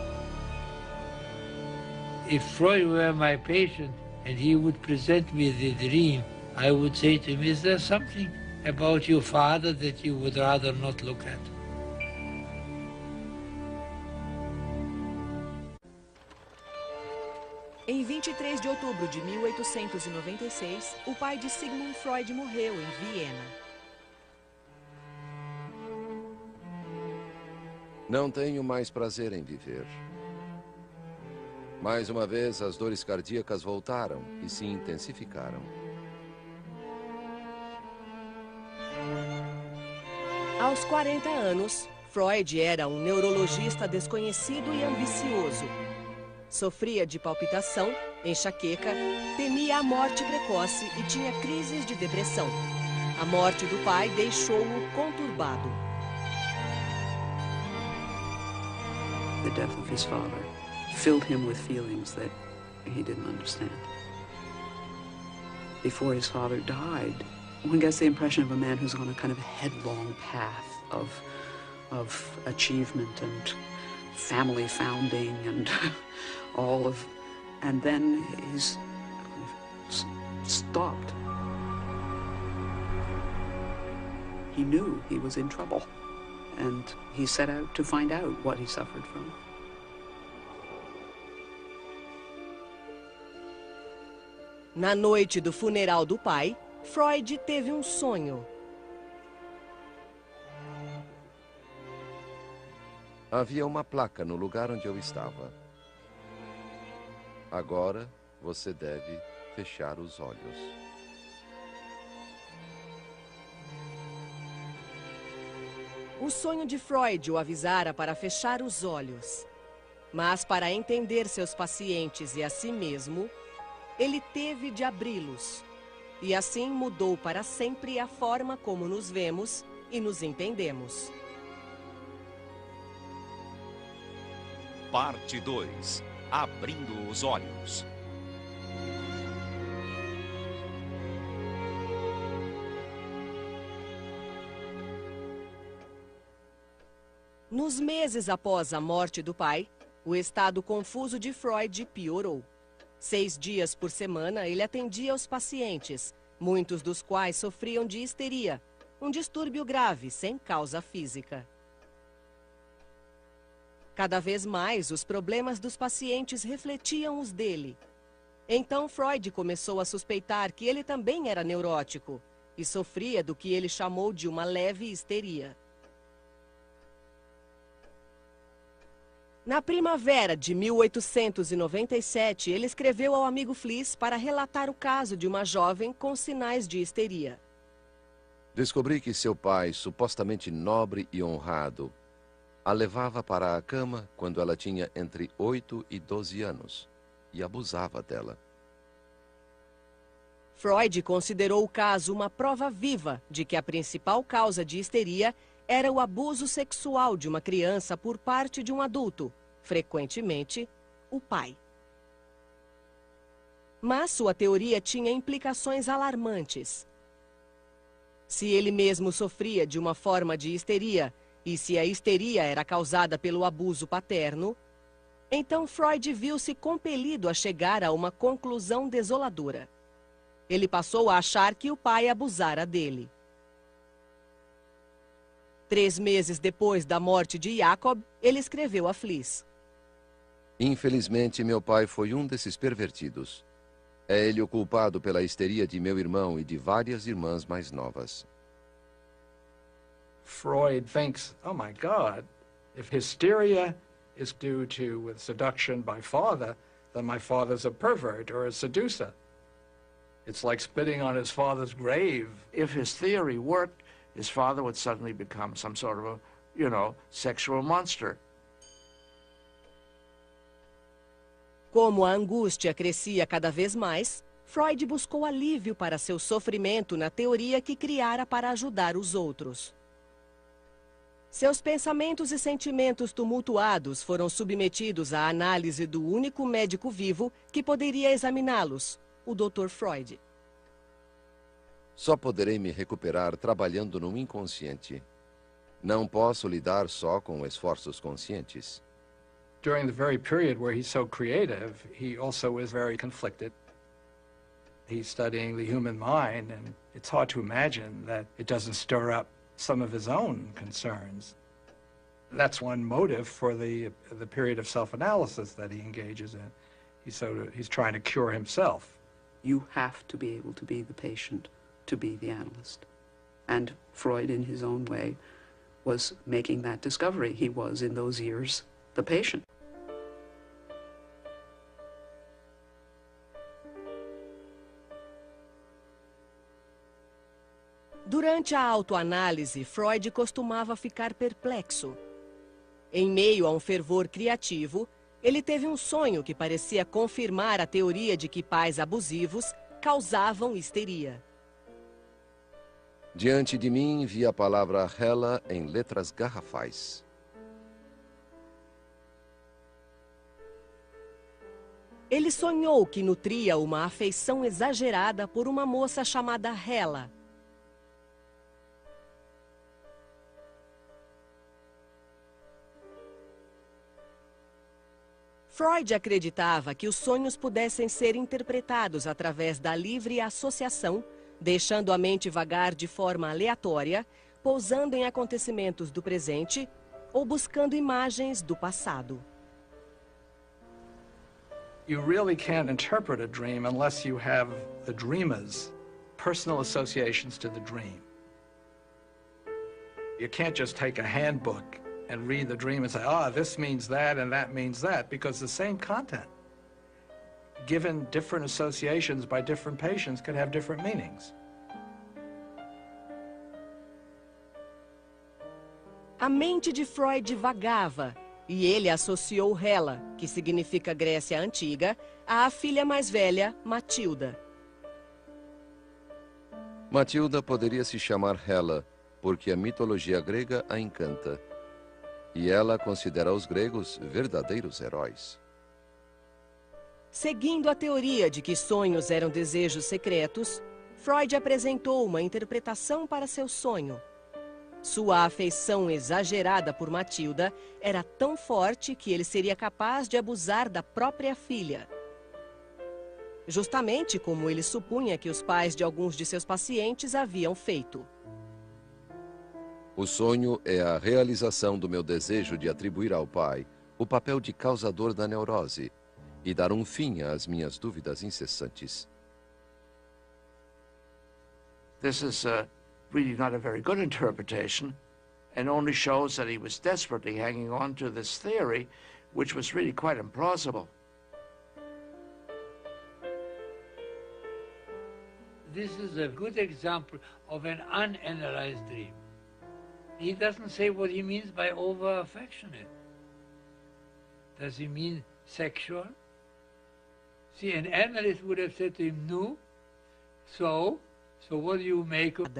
If Freud were my patient and he would present me the dream, I would say to him, is there something about your father that you would rather not look at? Em 23 de outubro de 1896, o pai de Sigmund Freud morreu em Viena. Não tenho mais prazer em viver. Mais uma vez, as dores cardíacas voltaram e se intensificaram. Aos 40 anos, Freud era um neurologista desconhecido e ambicioso. Sofria de palpitação, enxaqueca, temia a morte precoce e tinha crises de depressão. A morte do pai deixou-o conturbado. The death of his father filled him with feelings that he didn't understand. Before his father died, one gets the impression of a man who's on a kind of headlong path of achievement and family founding and and then he's stopped. He knew he was in trouble. And he set out to find out what he suffered from. Na noite do funeral do pai, Freud teve um sonho. Havia uma placa no lugar onde eu estava. Agora, você deve fechar os olhos. O sonho de Freud o avisara para fechar os olhos. Mas para entender seus pacientes e a si mesmo, ele teve de abri-los. E assim mudou para sempre a forma como nos vemos e nos entendemos. Parte 2. Abrindo os olhos. Nos meses após a morte do pai, o estado confuso de Freud piorou. 6 dias por semana, ele atendia os pacientes, muitos dos quais sofriam de histeria, um distúrbio grave, sem causa física. Cada vez mais, os problemas dos pacientes refletiam os dele. Então, Freud começou a suspeitar que ele também era neurótico e sofria do que ele chamou de uma leve histeria. Na primavera de 1897, ele escreveu ao amigo Fliss para relatar o caso de uma jovem com sinais de histeria. Descobri que seu pai, supostamente nobre e honrado, a levava para a cama quando ela tinha entre 8 e 12 anos. e abusava dela. Freud considerou o caso uma prova viva de que a principal causa de histeria era o abuso sexual de uma criança por parte de um adulto, frequentemente o pai. Mas sua teoria tinha implicações alarmantes. Se ele mesmo sofria de uma forma de histeria, e se a histeria era causada pelo abuso paterno, então Freud viu-se compelido a chegar a uma conclusão desoladora. Ele passou a achar que o pai abusara dele. 3 meses depois da morte de Jacob, ele escreveu a Fliss: Infelizmente, meu pai foi um desses pervertidos. É ele o culpado pela histeria de meu irmão e de várias irmãs mais novas. Freud thinks, oh my God, if hysteria is due to seduction by father, then my father's a pervert or a seducer. It's like spitting on his father's grave. If his theory worked, his father would suddenly become some sort of a, sexual monster. Como a angústia crescia cada vez mais, Freud buscou alívio para seu sofrimento na teoria que criara para ajudar os outros. Seus pensamentos e sentimentos tumultuados foram submetidos à análise do único médico vivo que poderia examiná-los, o Dr. Freud. Só poderei me recuperar trabalhando no inconsciente. Não posso lidar só com esforços conscientes. During the very period where he's so creative, he also is very conflicted. He's studying the human mind, and it's hard to imagine that it doesn't stir up some of his own concerns. That's one motive for the period of self-analysis that he engages in. He's trying to cure himself. You have to be able to be the patient, to be the analyst. And Freud, in his own way, was making that discovery. He was, in those years, the patient. Durante a autoanálise, Freud costumava ficar perplexo. Em meio a um fervor criativo, ele teve um sonho que parecia confirmar a teoria de que pais abusivos causavam histeria. Diante de mim vi a palavra Hela em letras garrafais. Ele sonhou que nutria uma afeição exagerada por uma moça chamada Hela. Freud acreditava que os sonhos pudessem ser interpretados através da livre associação, deixando a mente vagar de forma aleatória, pousando em acontecimentos do presente ou buscando imagens do passado. You really can't interpret a dream unless you have the dreamer's personal associations to the dream. You can't just take a handbook and read the dream and say, this means that and that means that, because the same content, given different associations by different patients, could have different meanings. A mente de Freud vagava, e ele associou Hela, que significa Grécia Antiga, à filha mais velha, Matilda. Matilda poderia se chamar Hela, porque a mitologia grega a encanta. E ela considera os gregos verdadeiros heróis. Seguindo a teoria de que sonhos eram desejos secretos, Freud apresentou uma interpretação para seu sonho. Sua afeição exagerada por Matilda era tão forte que ele seria capaz de abusar da própria filha. Justamente como ele supunha que os pais de alguns de seus pacientes haviam feito. O sonho é a realização do meu desejo de atribuir ao pai o papel de causador da neurose e dar um fim às minhas dúvidas incessantes. This is really not a very good interpretation, and only shows that he was desperately hanging on to this theory, which was really quite implausible. This is a good example of an unanalyzed dream. He doesn't say what he means by over-affectionate. Does he mean sexual? See, an analyst would have said to him, no, so what do you make of...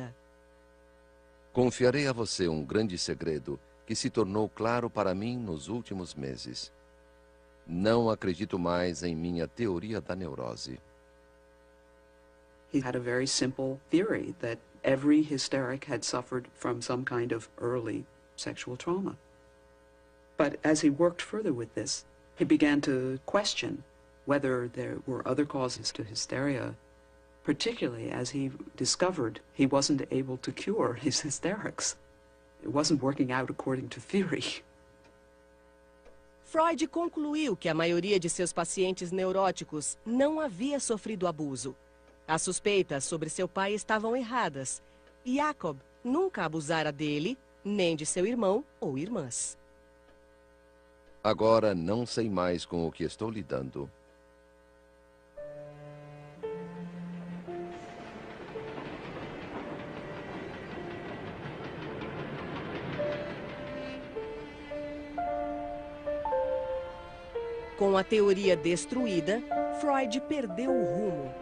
Confiarei a você um grande segredo que se tornou claro para mim nos últimos meses. Não acredito mais em minha teoria da neurose. He had a very simple theory that every hysteric had suffered from some kind of early sexual trauma. But as he worked further with this, he began to question whether there were other causes to hysteria, particularly as he discovered he wasn't able to cure his hysterics. It wasn't working out according to theory. Freud concluiu que a maioria de seus pacientes neuróticos não havia sofrido abuso. As suspeitas sobre seu pai estavam erradas. E Jacob nunca abusara dele, nem de seu irmão ou irmãs. Agora não sei mais com o que estou lidando. Com a teoria destruída, Freud perdeu o rumo.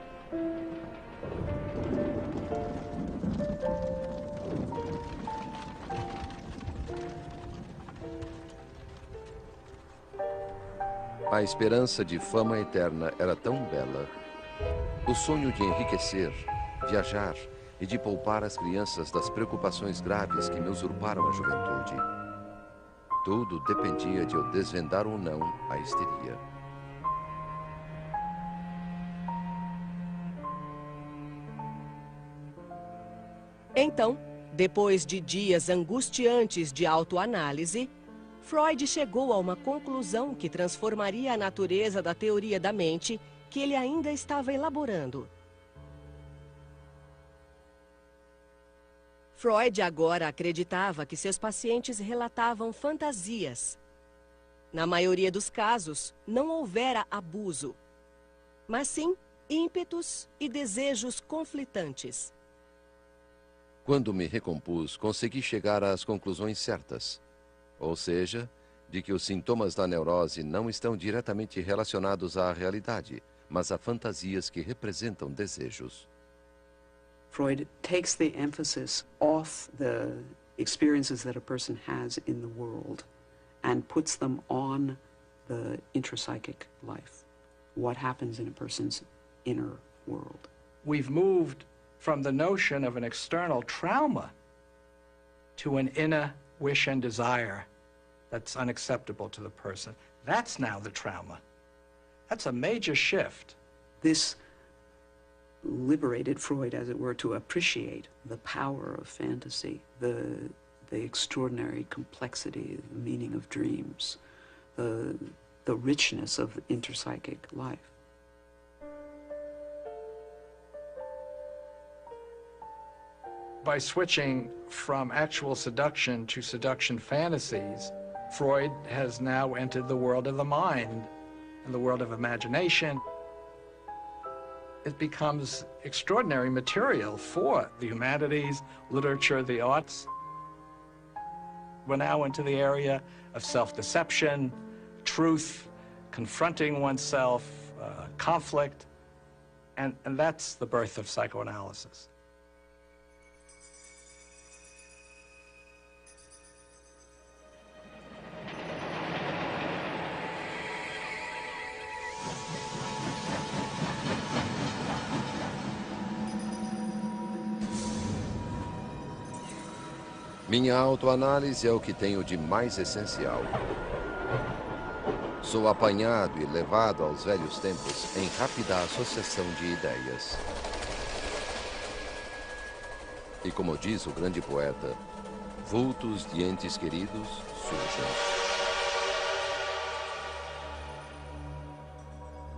A esperança de fama eterna era tão bela. O sonho de enriquecer, viajar e de poupar as crianças das preocupações graves que me usurparam a juventude. Tudo dependia de eu desvendar ou não a histeria. Então, depois de dias angustiantes de autoanálise, Freud chegou a uma conclusão que transformaria a natureza da teoria da mente que ele ainda estava elaborando. Freud agora acreditava que seus pacientes relatavam fantasias. Na maioria dos casos, não houvera abuso, mas sim ímpetos e desejos conflitantes. Quando me recompus, consegui chegar às conclusões certas. Ou seja, de que os sintomas da neurose não estão diretamente relacionados à realidade, mas a fantasias que representam desejos. Freud takes the emphasis off the experiences that a person has in the world and puts them on the intrapsychic life, what happens in a person's inner world. We've moved from the notion of an external trauma to an inner wish and desire that's unacceptable to the person. That's now the trauma. That's a major shift. This liberated Freud, as it were, to appreciate the power of fantasy, the extraordinary complexity, the meaning of dreams, the richness of interpsychic life. By switching from actual seduction to seduction fantasies, Freud has now entered the world of the mind and the world of imagination. It becomes extraordinary material for the humanities, literature, the arts. We're now into the area of self-deception, truth, confronting oneself, conflict, and that's the birth of psychoanalysis. Minha autoanálise é o que tenho de mais essencial. Sou apanhado e levado aos velhos tempos em rápida associação de ideias. E como diz o grande poeta, vultos de entes queridos surgem.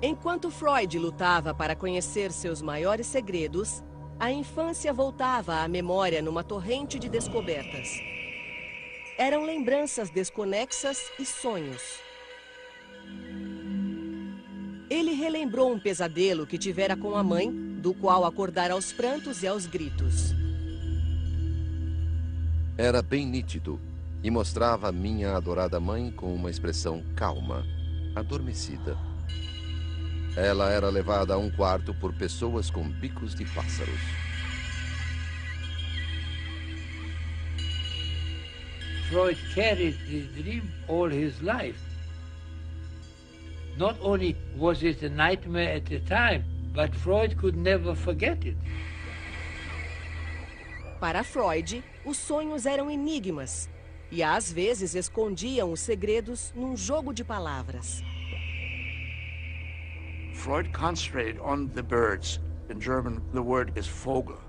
Enquanto Freud lutava para conhecer seus maiores segredos, a infância voltava à memória numa torrente de descobertas. Eram lembranças desconexas e sonhos. Ele relembrou um pesadelo que tivera com a mãe, do qual acordara aos prantos e aos gritos. Era bem nítido e mostrava minha adorada mãe com uma expressão calma, adormecida. Ela era levada a um quarto por pessoas com bicos de pássaros. Freud carried this dream all his life. Not only was it a nightmare at the time, but Freud could never forget it. Para Freud, os sonhos eram enigmas e às vezes escondiam os segredos num jogo de palavras. Freud concentrated on the birds. In German, the word is Vogel.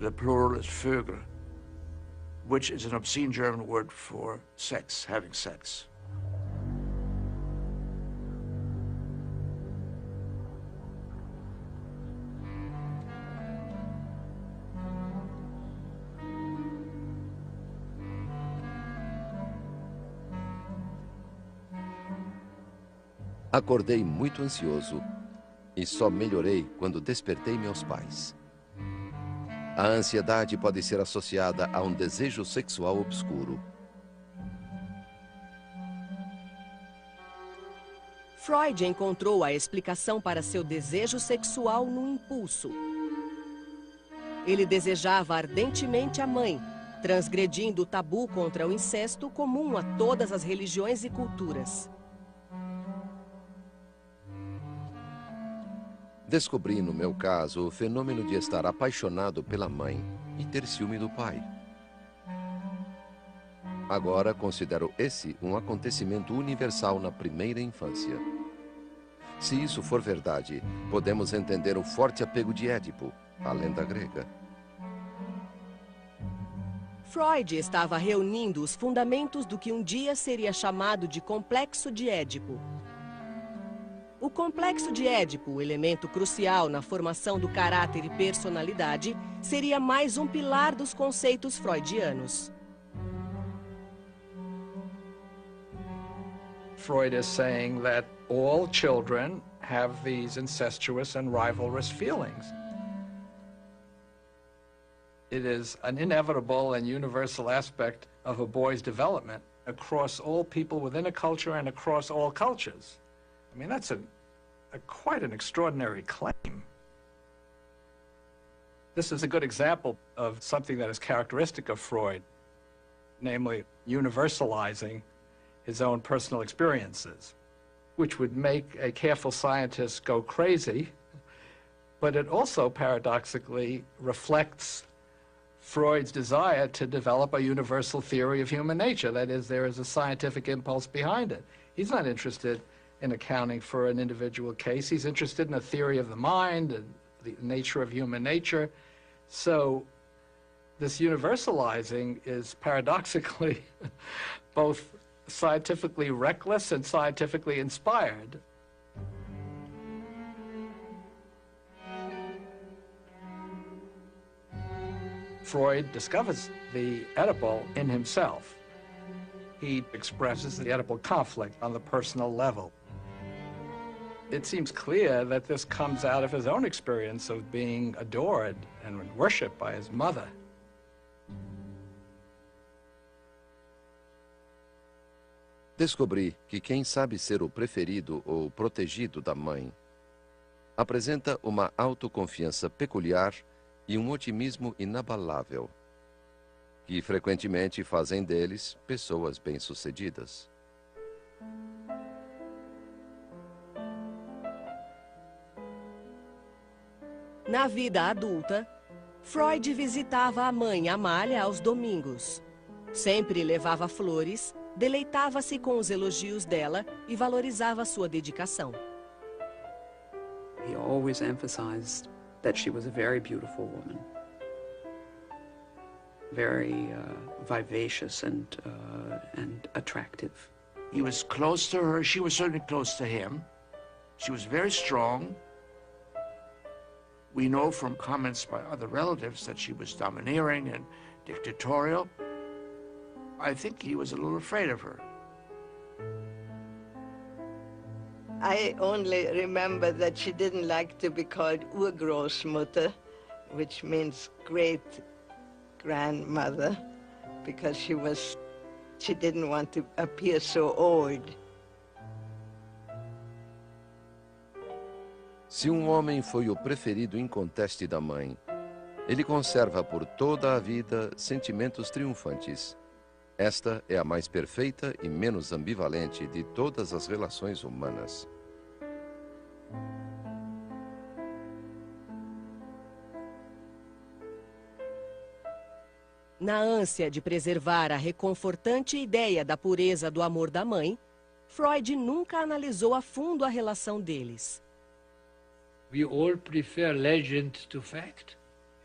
The plural is Vögel, which is an obscene German word for sex, having sex. Acordei muito ansioso e só melhorei quando despertei meus pais. A ansiedade pode ser associada a um desejo sexual obscuro. Freud encontrou a explicação para seu desejo sexual no impulso. Ele desejava ardentemente a mãe, transgredindo o tabu contra o incesto comum a todas as religiões e culturas. Descobri, no meu caso, o fenômeno de estar apaixonado pela mãe e ter ciúme do pai. Agora considero esse um acontecimento universal na primeira infância. Se isso for verdade, podemos entender o forte apego de Édipo, a lenda grega. Freud estava reunindo os fundamentos do que um dia seria chamado de Complexo de Édipo. O Complexo de Édipo, o elemento crucial na formação do caráter e personalidade, seria mais um pilar dos conceitos freudianos. Freud is saying that all children have these incestuous and rivalrous feelings. It is an inevitable and universal aspect of a boy's development across all people within a culture and across all cultures. I mean, that's quite an extraordinary claim. This is a good example of something that is characteristic of Freud, namely universalizing his own personal experiences, which would make a careful scientist go crazy, but it also paradoxically reflects Freud's desire to develop a universal theory of human nature. That is, there is a scientific impulse behind it. He's not interested in accounting for an individual case. He's interested in a theory of the mind and the nature of human nature. So this universalizing is paradoxically both scientifically reckless and scientifically inspired. Freud discovers the Oedipal in himself. He expresses the Oedipal conflict on the personal level. It seems clear that this comes out of his own experience of being adored and worshipped by his mother. Descobri que quem sabe ser o preferido ou protegido da mãe apresenta uma autoconfiança peculiar e um otimismo inabalável, que frequentemente fazem deles pessoas bem-sucedidas. Na vida adulta, Freud visitava a mãe Amália aos domingos. Sempre levava flores, deleitava-se com os elogios dela e valorizava sua dedicação. He always emphasized that she was a very beautiful woman, very vivacious and attractive. He was close to her. She was certainly close to him. She was very strong. We know from comments by other relatives that she was domineering and dictatorial. I think he was a little afraid of her. I only remember that she didn't like to be called Urgroßmutter, which means great-grandmother, because she didn't want to appear so old. Se um homem foi o preferido inconteste da mãe, ele conserva por toda a vida sentimentos triunfantes. Esta é a mais perfeita e menos ambivalente de todas as relações humanas. Na ânsia de preservar a reconfortante ideia da pureza do amor da mãe, Freud nunca analisou a fundo a relação deles. We all prefer legend to fact,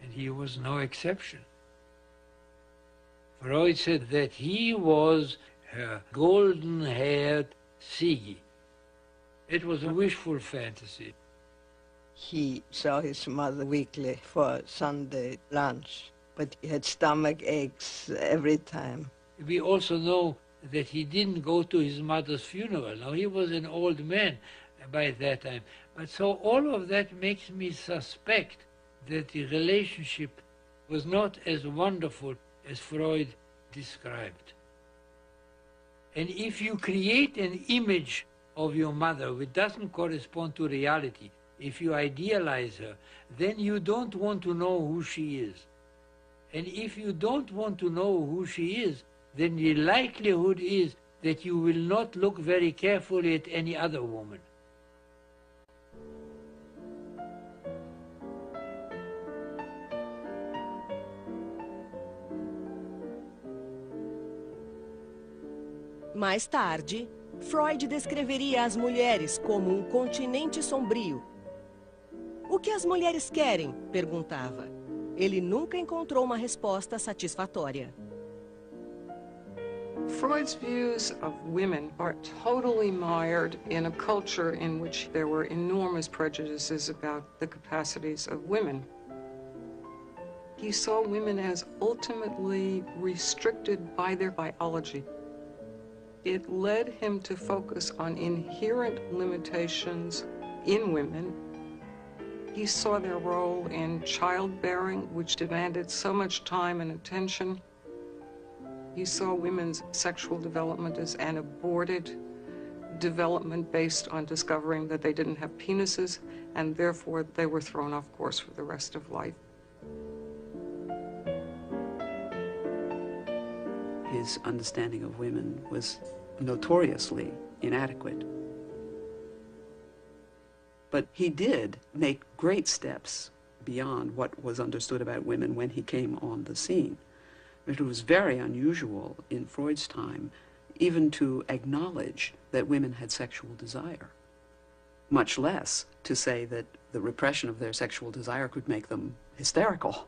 and he was no exception. Freud said that he was her golden-haired Siggy. It was a wishful fantasy. He saw his mother weekly for Sunday lunch, but he had stomach aches every time. We also know that he didn't go to his mother's funeral. Now, he was an old man by that time. But so all of that makes me suspect that the relationship was not as wonderful as Freud described. And if you create an image of your mother which doesn't correspond to reality, if you idealize her, then you don't want to know who she is. And if you don't want to know who she is, then the likelihood is that you will not look very carefully at any other woman. Mais tarde, Freud descreveria as mulheres como um continente sombrio. O que as mulheres querem? Perguntava. Ele nunca encontrou uma resposta satisfatória. Freud's views of women are totally mired in a culture in which there were enormous prejudices about the capacities of women. He saw women as ultimately restricted by their biology. It led him to focus on inherent limitations in women. He saw their role in childbearing, which demanded so much time and attention. He saw women's sexual development as an aborted development based on discovering that they didn't have penises, and therefore they were thrown off course for the rest of life. His understanding of women was notoriously inadequate. But he did make great steps beyond what was understood about women when he came on the scene. It was very unusual in Freud's time even to acknowledge that women had sexual desire, much less to say that the repression of their sexual desire could make them hysterical.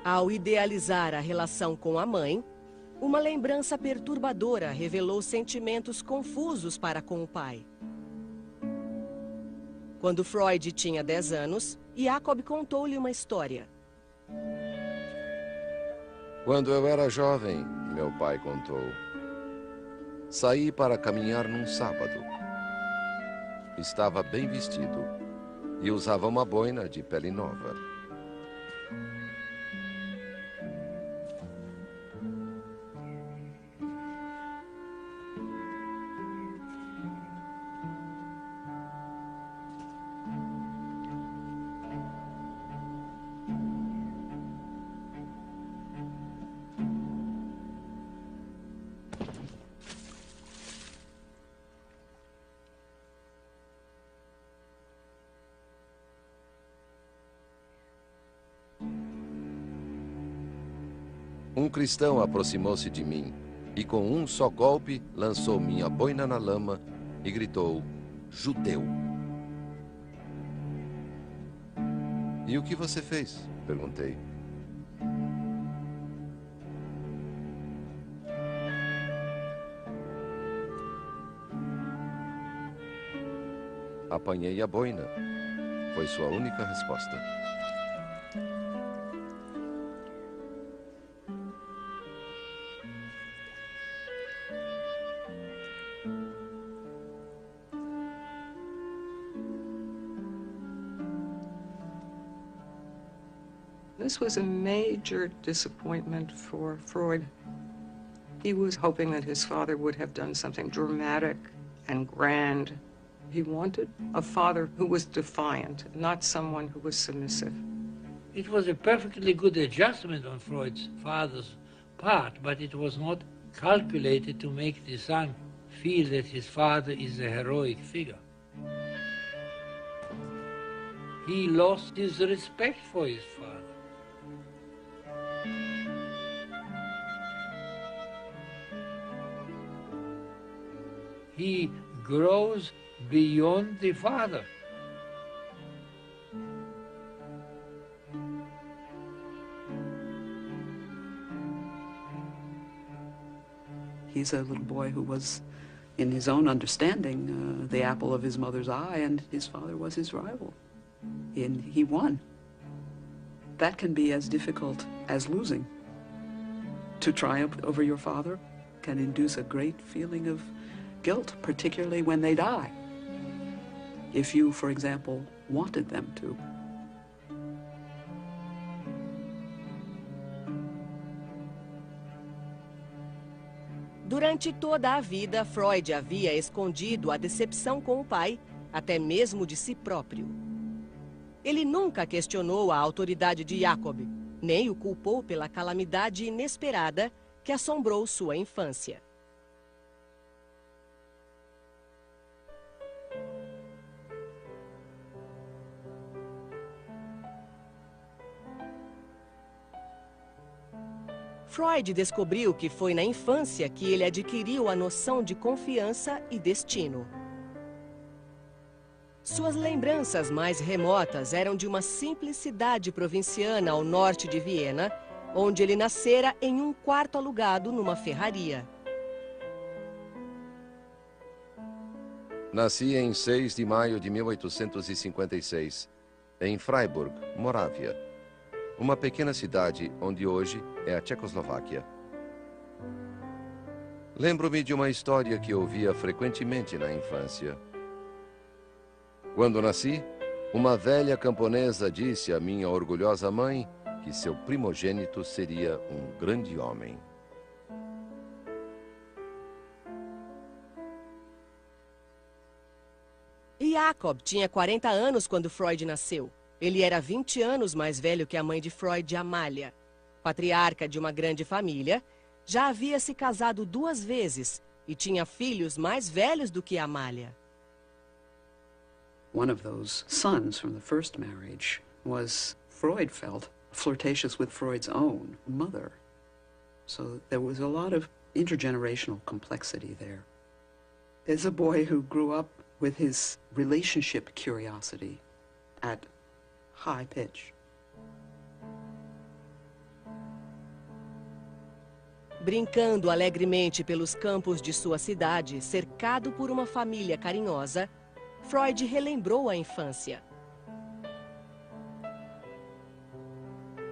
Ao idealizar a relação com a mãe, uma lembrança perturbadora revelou sentimentos confusos para com o pai. Quando Freud tinha 10 anos, Jacob contou-lhe uma história. Quando eu era jovem, meu pai contou, saí para caminhar num sábado. Estava bem vestido e usava uma boina de pele nova. Um cristão aproximou-se de mim e com um só golpe lançou minha boina na lama e gritou, judeu. E o que você fez? Perguntei. Apanhei a boina. Foi sua única resposta. this was a major disappointment for Freud. He was hoping that his father would have done something dramatic and grand. He wanted a father who was defiant, not someone who was submissive. It was a perfectly good adjustment on Freud's father's part, but it was not calculated to make the son feel that his father is a heroic figure. He lost his respect for his father. He grows beyond the father. He's a little boy who was, in his own understanding, the apple of his mother's eye, and his father was his rival. And he won. That can be as difficult as losing. To triumph over your father can induce a great feeling of guilt, particularly when they die. If you, for example, wanted them to. Durante toda a vida, Freud havia escondido a decepção com o pai, até mesmo de si próprio. Ele nunca questionou a autoridade de Jacob, nem o culpou pela calamidade inesperada que assombrou sua infância. Freud descobriu que foi na infância que ele adquiriu a noção de confiança e destino. Suas lembranças mais remotas eram de uma simples cidade provinciana ao norte de Viena, onde ele nascera em um quarto alugado numa ferraria. Nasci em 6 de maio de 1856, em Freiburg, Morávia, uma pequena cidade onde hoje é a Tchecoslováquia. Lembro-me de uma história que ouvia frequentemente na infância. Quando nasci, uma velha camponesa disse à minha orgulhosa mãe que seu primogênito seria um grande homem. Jacob tinha 40 anos quando Freud nasceu. Ele era 20 anos mais velho que a mãe de Freud, Amália. Patriarca de uma grande família, já havia se casado 2 vezes e tinha filhos mais velhos do que Amália. One of those sons from the first marriage was, Freud felt, flirtatious with Freud's own mother. So there was a lot of intergenerational complexity there. As a boy who grew up with his relationship curiosity at high pitch. Brincando alegremente pelos campos de sua cidade, cercado por uma família carinhosa, Freud relembrou a infância.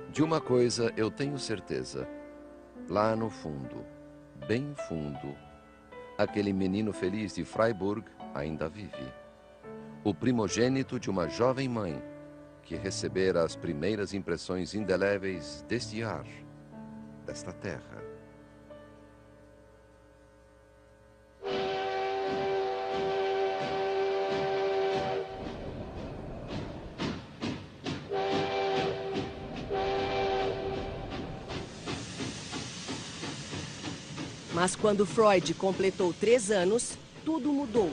De uma coisa eu tenho certeza. Lá no fundo, bem fundo, aquele menino feliz de Freiburg ainda vive. O primogênito de uma jovem mãe que recebera as primeiras impressões indeléveis deste ar, desta terra. Mas quando Freud completou 3 anos, tudo mudou.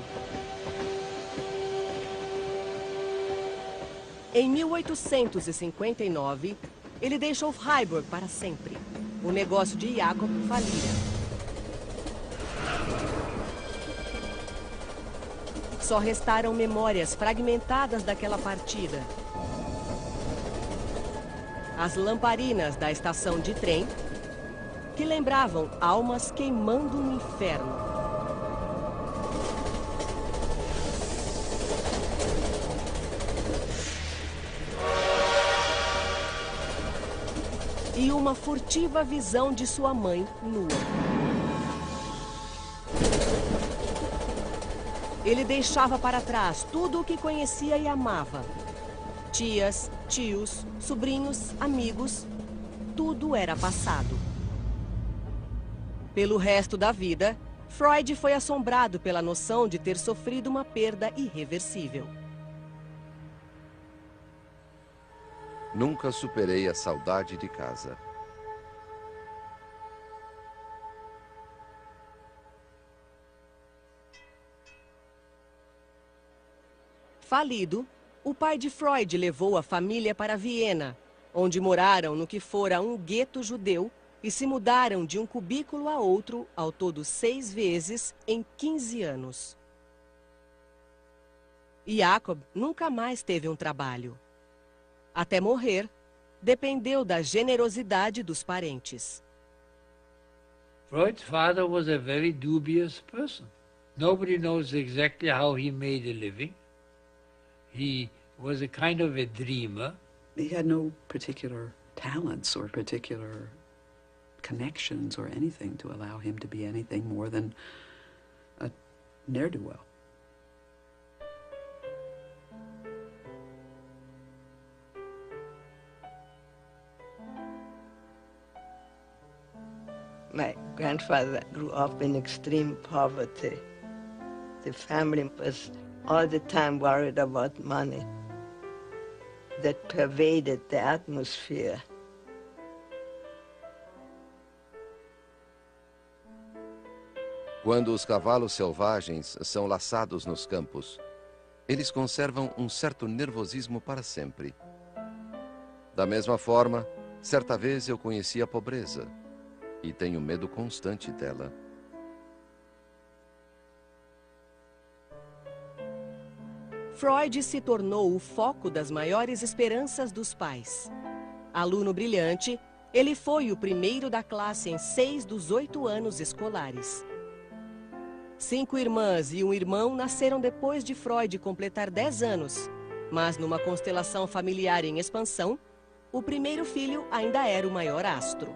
Em 1859, ele deixou Freiburg para sempre. O negócio de Jacob falira. Só restaram memórias fragmentadas daquela partida. As lamparinas da estação de trem, que lembravam almas queimando no inferno. E uma furtiva visão de sua mãe nua. Ele deixava para trás tudo o que conhecia e amava. Tias, tios, sobrinhos, amigos, tudo era passado. Pelo resto da vida, Freud foi assombrado pela noção de ter sofrido uma perda irreversível. Nunca superei a saudade de casa. Falido, o pai de Freud levou a família para Viena, onde moraram no que fora um gueto judeu e se mudaram de um cubículo a outro, ao todo 6 vezes, em 15 anos. Jacob nunca mais teve um trabalho. Até morrer, dependeu da generosidade dos parentes. Freud's father was a very dubious person. Nobody knows exactly how he made a living. He was a kind of a dreamer. He had no particular talents or particular connections or anything to allow him to be anything more than a ne'er-do-well. My grandfather grew up in extreme poverty. The family was all the time worried about money. That pervaded the atmosphere. Quando os cavalos selvagens são laçados nos campos, eles conservam um certo nervosismo para sempre. Da mesma forma, certa vez eu conheci a pobreza e tenho medo constante dela. Freud se tornou o foco das maiores esperanças dos pais. Aluno brilhante, ele foi o primeiro da classe em 6 dos 8 anos escolares. 5 irmãs e um irmão nasceram depois de Freud completar 10 anos, mas numa constelação familiar em expansão, o primeiro filho ainda era o maior astro.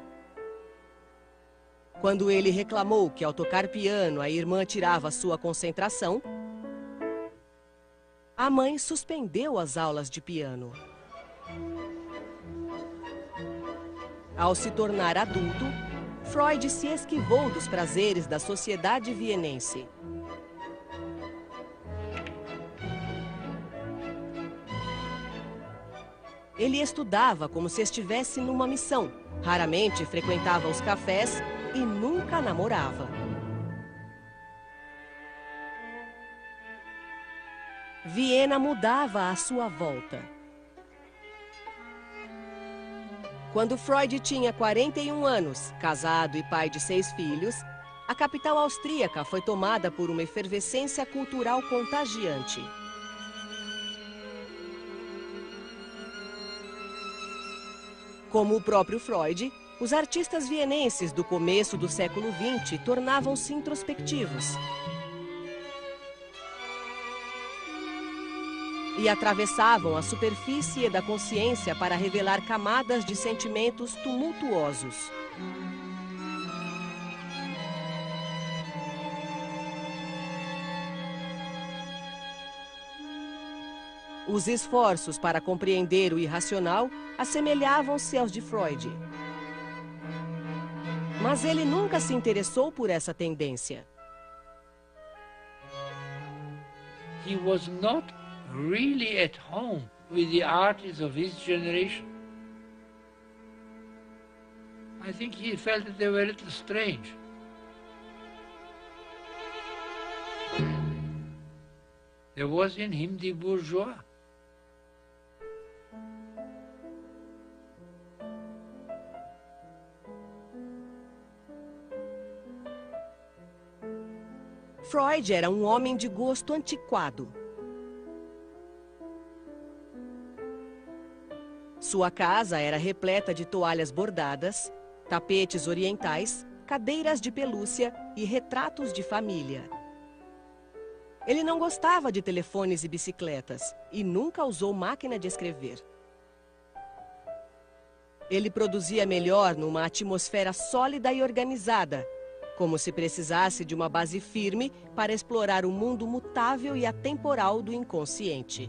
Quando ele reclamou que ao tocar piano a irmã tirava sua concentração, a mãe suspendeu as aulas de piano. Ao se tornar adulto, Freud se esquivou dos prazeres da sociedade vienense. Ele estudava como se estivesse numa missão, raramente frequentava os cafés e nunca namorava. Viena mudava à sua volta. Quando Freud tinha 41 anos, casado e pai de 6 filhos, a capital austríaca foi tomada por uma efervescência cultural contagiante. Como o próprio Freud, os artistas vienenses do começo do século XX tornavam-se introspectivos e atravessavam a superfície da consciência para revelar camadas de sentimentos tumultuosos. Os esforços para compreender o irracional assemelhavam-se aos de Freud. Mas ele nunca se interessou por essa tendência. He was not really at home with the artists of his generation. I think he felt that they were a little strange. There was in him the bourgeois. Freud era um homem de gosto antiquado. Sua casa era repleta de toalhas bordadas, tapetes orientais, cadeiras de pelúcia e retratos de família. Ele não gostava de telefones e bicicletas e nunca usou máquina de escrever. Ele produzia melhor numa atmosfera sólida e organizada, como se precisasse de uma base firme para explorar o mundo mutável e atemporal do inconsciente.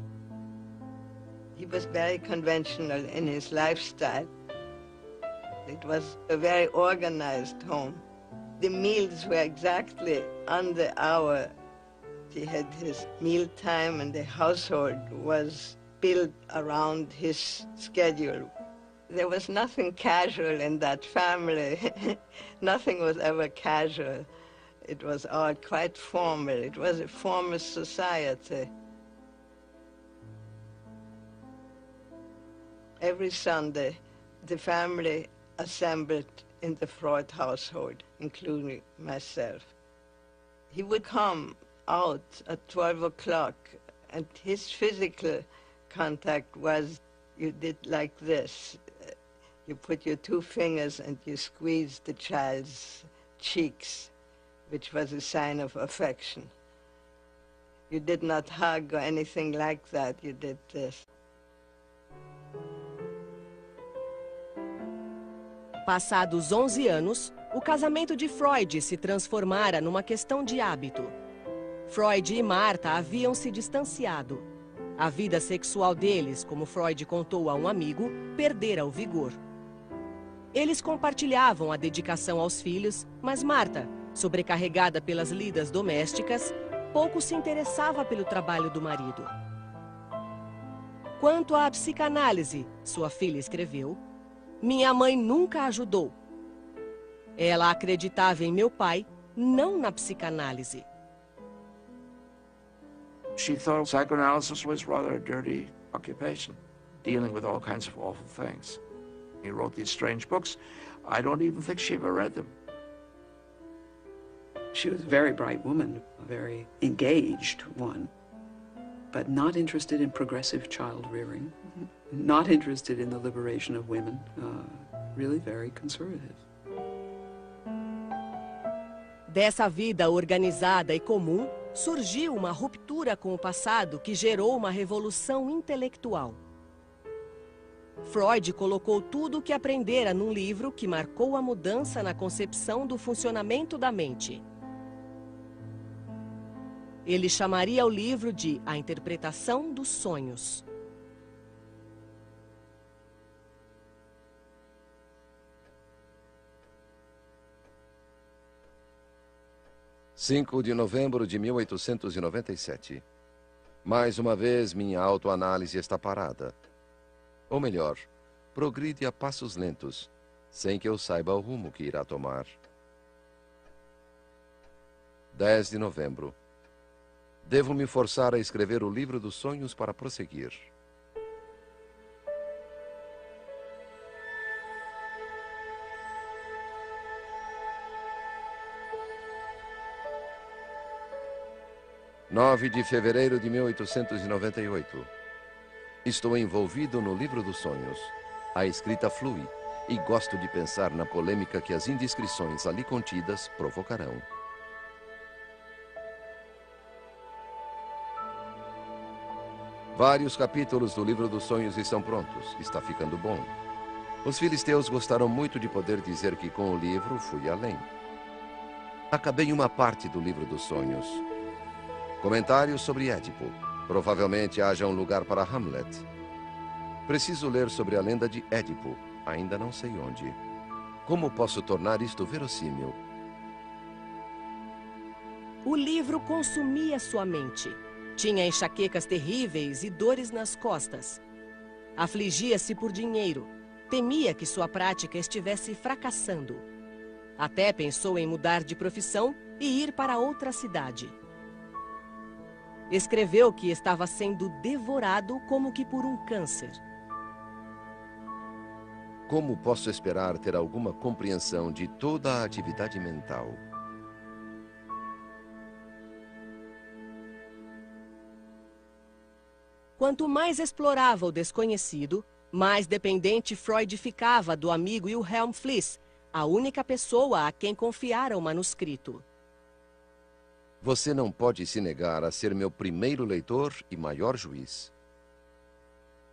He was very conventional in his lifestyle. It was a very organized home. The meals were exactly on the hour. He had his meal time, and the household was built around his schedule. There was nothing casual in that family. Nothing was ever casual. It was all quite formal. It was a formal society. Every Sunday, the family assembled in the Freud household, including myself. He would come out at 12 o'clock, and his physical contact was, you did like this. You put your two fingers and you squeeze the child's cheeks, which was a sign of affection. You did not hug or anything like that. You did this. Passados 11 anos, o casamento de Freud se transformara numa questão de hábito. Freud e Martha haviam se distanciado. A vida sexual deles, como Freud contou a um amigo, perdera o vigor. Eles compartilhavam a dedicação aos filhos, mas Martha, sobrecarregada pelas lidas domésticas, pouco se interessava pelo trabalho do marido. Quanto à psicanálise, sua filha escreveu, minha mãe nunca ajudou. Ela acreditava em meu pai, não na psicanálise. She thought psychoanalysis was rather a dirty occupation, dealing with all kinds of awful things. He wrote these strange books. I don't even think she ever read them. She was a very bright woman, a very engaged one, but not interested in progressive child rearing, not interested in the liberation of women, really very conservative. Dessa vida organizada e comum, surgiu uma ruptura com o passado que gerou uma revolução intelectual. Freud colocou tudo o que aprendera num livro que marcou a mudança na concepção do funcionamento da mente. Ele chamaria o livro de A Interpretação dos Sonhos. (5 de novembro de 1897). Mais uma vez, minha autoanálise está parada. Ou melhor, progride a passos lentos, sem que eu saiba o rumo que irá tomar. 10 de novembro. Devo me forçar a escrever o livro dos sonhos para prosseguir. (9 de fevereiro de 1898). Estou envolvido no livro dos sonhos. A escrita flui e gosto de pensar na polêmica que as indiscrições ali contidas provocarão. Vários capítulos do livro dos sonhos estão prontos. Está ficando bom. Os filisteus gostaram muito de poder dizer que com o livro fui além. Acabei uma parte do livro dos sonhos. Comentários sobre Édipo. Provavelmente haja um lugar para Hamlet. Preciso ler sobre a lenda de Édipo. Ainda não sei onde. Como posso tornar isto verossímil? O livro consumia sua mente. Tinha enxaquecas terríveis e dores nas costas. Afligia-se por dinheiro. Temia que sua prática estivesse fracassando. Até pensou em mudar de profissão e ir para outra cidade. Escreveu que estava sendo devorado como que por um câncer. Como posso esperar ter alguma compreensão de toda a atividade mental? Quanto mais explorava o desconhecido, mais dependente Freud ficava do amigo Wilhelm Fliess, a única pessoa a quem confiara o manuscrito. Você não pode se negar a ser meu primeiro leitor e maior juiz.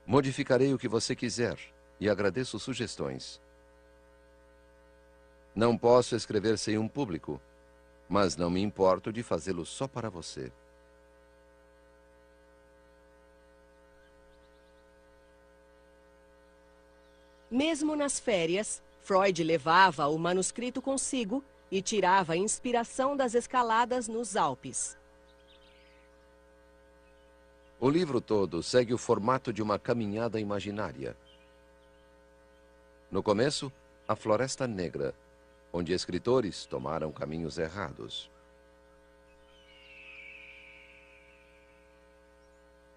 Modificarei o que você quiser e agradeço sugestões. Não posso escrever sem um público, mas não me importo de fazê-lo só para você. 11 de Mesmo nas férias, Freud levava o manuscrito consigo e tirava a inspiração das escaladas nos Alpes. O livro todo segue o formato de uma caminhada imaginária. No começo, a Floresta Negra, onde escritores tomaram caminhos errados.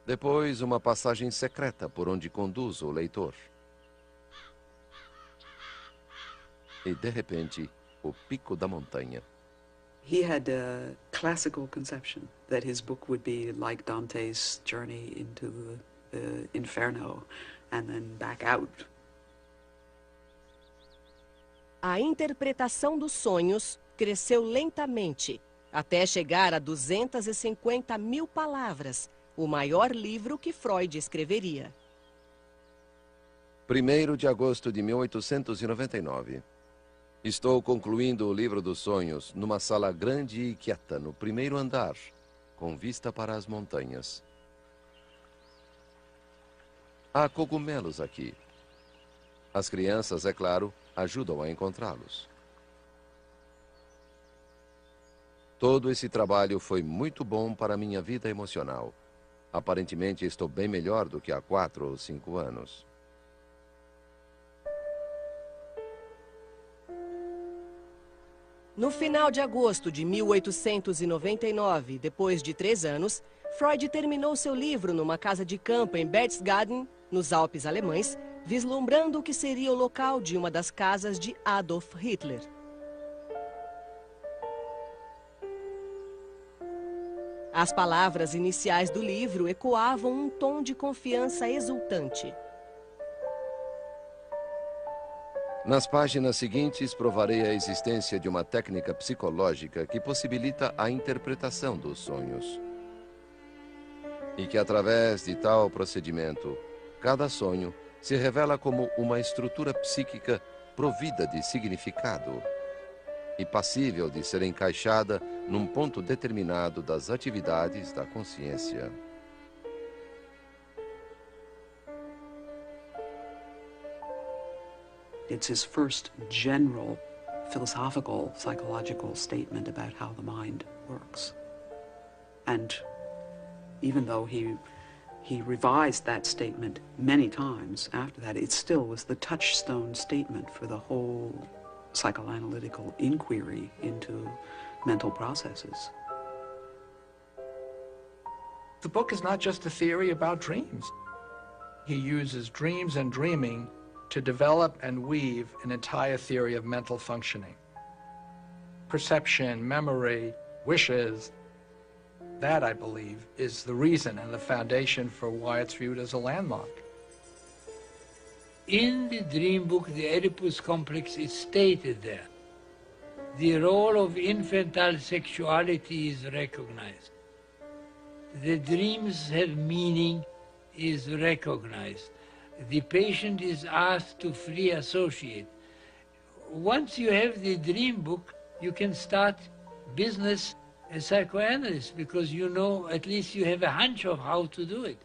Depois, uma passagem secreta por onde conduz o leitor. E, de repente, o pico da montanha. He had a classical conception that his book would be like Dante's journey into the Inferno and then back out. A interpretação dos sonhos cresceu lentamente, até chegar a 250.000 palavras, o maior livro que Freud escreveria. 1º de agosto de 1899. Estou concluindo o livro dos sonhos numa sala grande e quieta no 1º andar, com vista para as montanhas. Há cogumelos aqui. As crianças, é claro, ajudam a encontrá-los. Todo esse trabalho foi muito bom para minha vida emocional. Aparentemente estou bem melhor do que há 4 ou 5 anos. No final de agosto de 1899, depois de 3 anos, Freud terminou seu livro numa casa de campo em Berchtesgaden, nos Alpes alemães, vislumbrando o que seria o local de uma das casas de Adolf Hitler. As palavras iniciais do livro ecoavam um tom de confiança exultante. Nas páginas seguintes, provarei a existência de uma técnica psicológica que possibilita a interpretação dos sonhos. E que, através de tal procedimento, cada sonho se revela como uma estrutura psíquica provida de significado e passível de ser encaixada num ponto determinado das atividades da consciência. It's his first general philosophical, psychological statement about how the mind works. And even though he revised that statement many times after that, it still was the touchstone statement for the whole psychoanalytical inquiry into mental processes. The book is not just a theory about dreams. He uses dreams and dreaming to develop and weave an entire theory of mental functioning. Perception, memory, wishes. That, I believe, is the reason and the foundation for why it's viewed as a landmark. In the dream book, the Oedipus complex is stated there. The role of infantile sexuality is recognized. The dreams have meaning is recognized. The patient is asked to free associate. Once you have the dream book, you can start business as psychoanalyst because you know, at least you have a hunch of how to do it.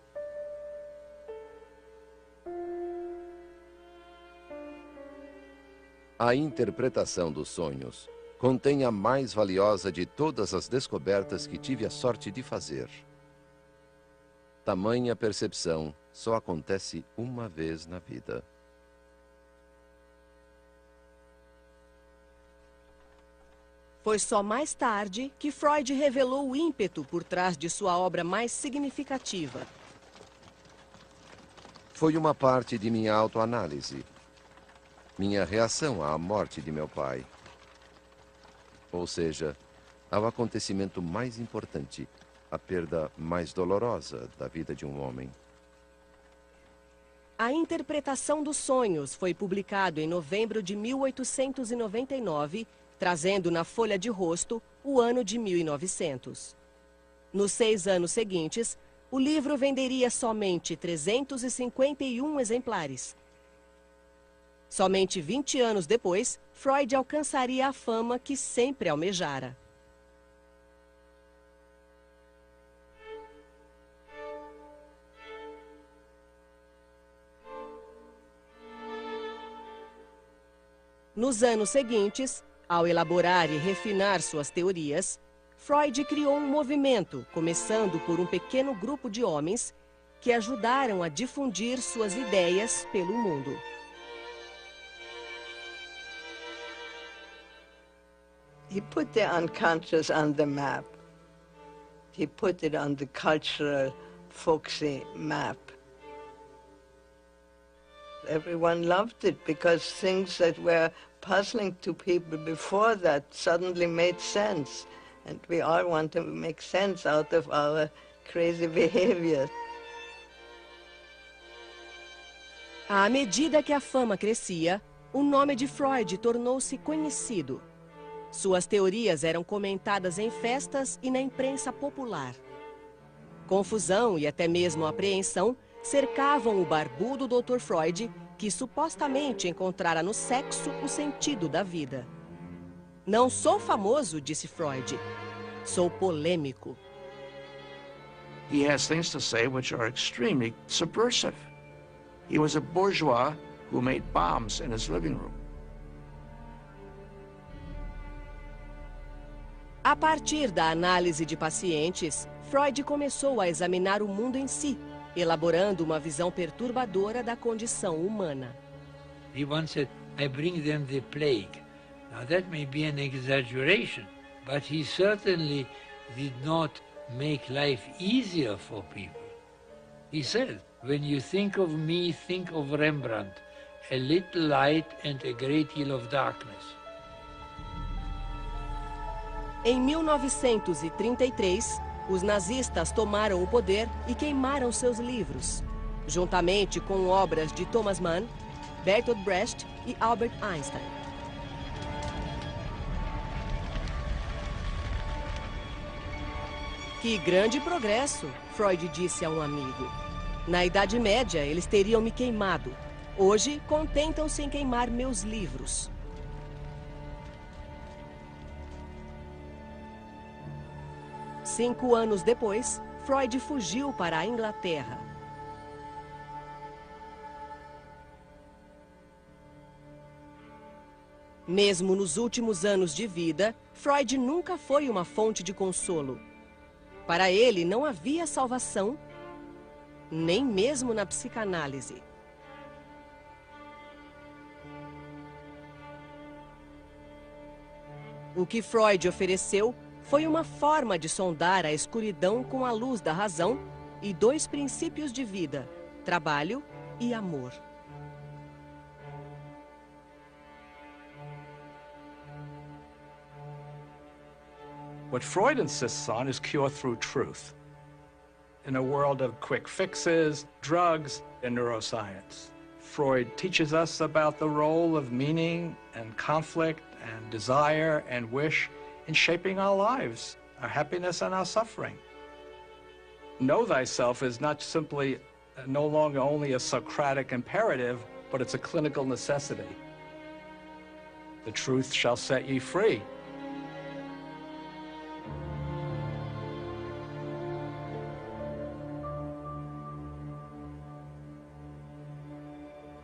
A interpretação dos sonhos contém a mais valiosa de todas as descobertas que tive a sorte de fazer. Tamanha percepção só acontece uma vez na vida. Foi só mais tarde que Freud revelou o ímpeto por trás de sua obra mais significativa. Foi uma parte de minha autoanálise. Minha reação à morte de meu pai. Ou seja, ao acontecimento mais importante, a perda mais dolorosa da vida de um homem. A Interpretação dos Sonhos foi publicado em novembro de 1899, trazendo na folha de rosto o ano de 1900. Nos 6 anos seguintes, o livro venderia somente 351 exemplares. Somente 20 anos depois, Freud alcançaria a fama que sempre almejara. Nos anos seguintes, ao elaborar e refinar suas teorias, Freud criou um movimento, começando por um pequeno grupo de homens que ajudaram a difundir suas ideias pelo mundo. He put the unconscious on the map. He put it on the cultural, folksy map. Everyone loved it because things that were puzzling to people before that suddenly made sense. And we all want to make sense out of our crazy behavior. À medida que a fama crescia, o nome de Freud tornou-se conhecido. Suas teorias eram comentadas em festas e na imprensa popular. Confusão e até mesmo apreensão cercavam o barbudo Dr. Freud, que supostamente encontrara no sexo o sentido da vida. Não sou famoso, disse Freud. Sou polêmico. He has things to say which are extremely subversive. He was a bourgeois who made bombs in his living room. A partir da análise de pacientes, Freud começou a examinar o mundo em si, elaborando uma visão perturbadora da condição humana. He once said, I bring them the plague. Now that may be an exaggeration, but he certainly did not make life easier for people. He said, when you think of me, think of Rembrandt, a little light and a great deal of darkness. Em 1933, os nazistas tomaram o poder e queimaram seus livros, juntamente com obras de Thomas Mann, Bertolt Brecht e Albert Einstein. Que grande progresso, Freud disse a um amigo. Na Idade Média, eles teriam me queimado. Hoje, contentam-se em queimar meus livros. Cinco anos depois, Freud fugiu para a Inglaterra. Mesmo nos últimos anos de vida, Freud nunca foi uma fonte de consolo. Para ele, não havia salvação, nem mesmo na psicanálise. O que Freud ofereceu foi uma forma de sondar a escuridão com a luz da razão e dois princípios de vida, trabalho e amor. What Freud insists on is cure through truth. In a world of quick fixes, drugs, and neuroscience, Freud teaches us about the role of meaning and conflict and desire and wish in shaping our lives, our happiness and our suffering. Know thyself is not simply no longer only a Socratic imperative, but it's a clinical necessity. The truth shall set ye free.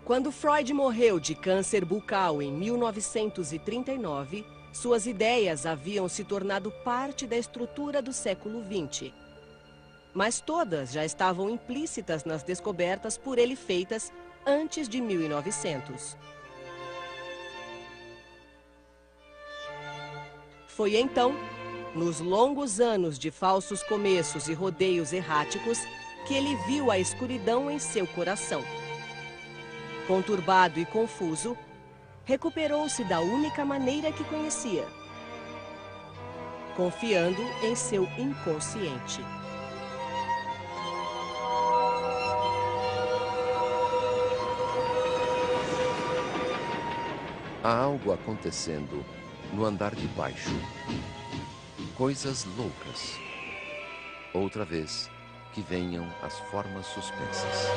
Quando Freud morreu de câncer bucal em 1939, suas ideias haviam se tornado parte da estrutura do século XX. Mas todas já estavam implícitas nas descobertas por ele feitas antes de 1900. Foi então, nos longos anos de falsos começos e rodeios erráticos, que ele viu a escuridão em seu coração. Conturbado e confuso, recuperou-se da única maneira que conhecia, confiando em seu inconsciente. Há algo acontecendo no andar de baixo. Coisas loucas. Outra vez, que venham as formas suspensas.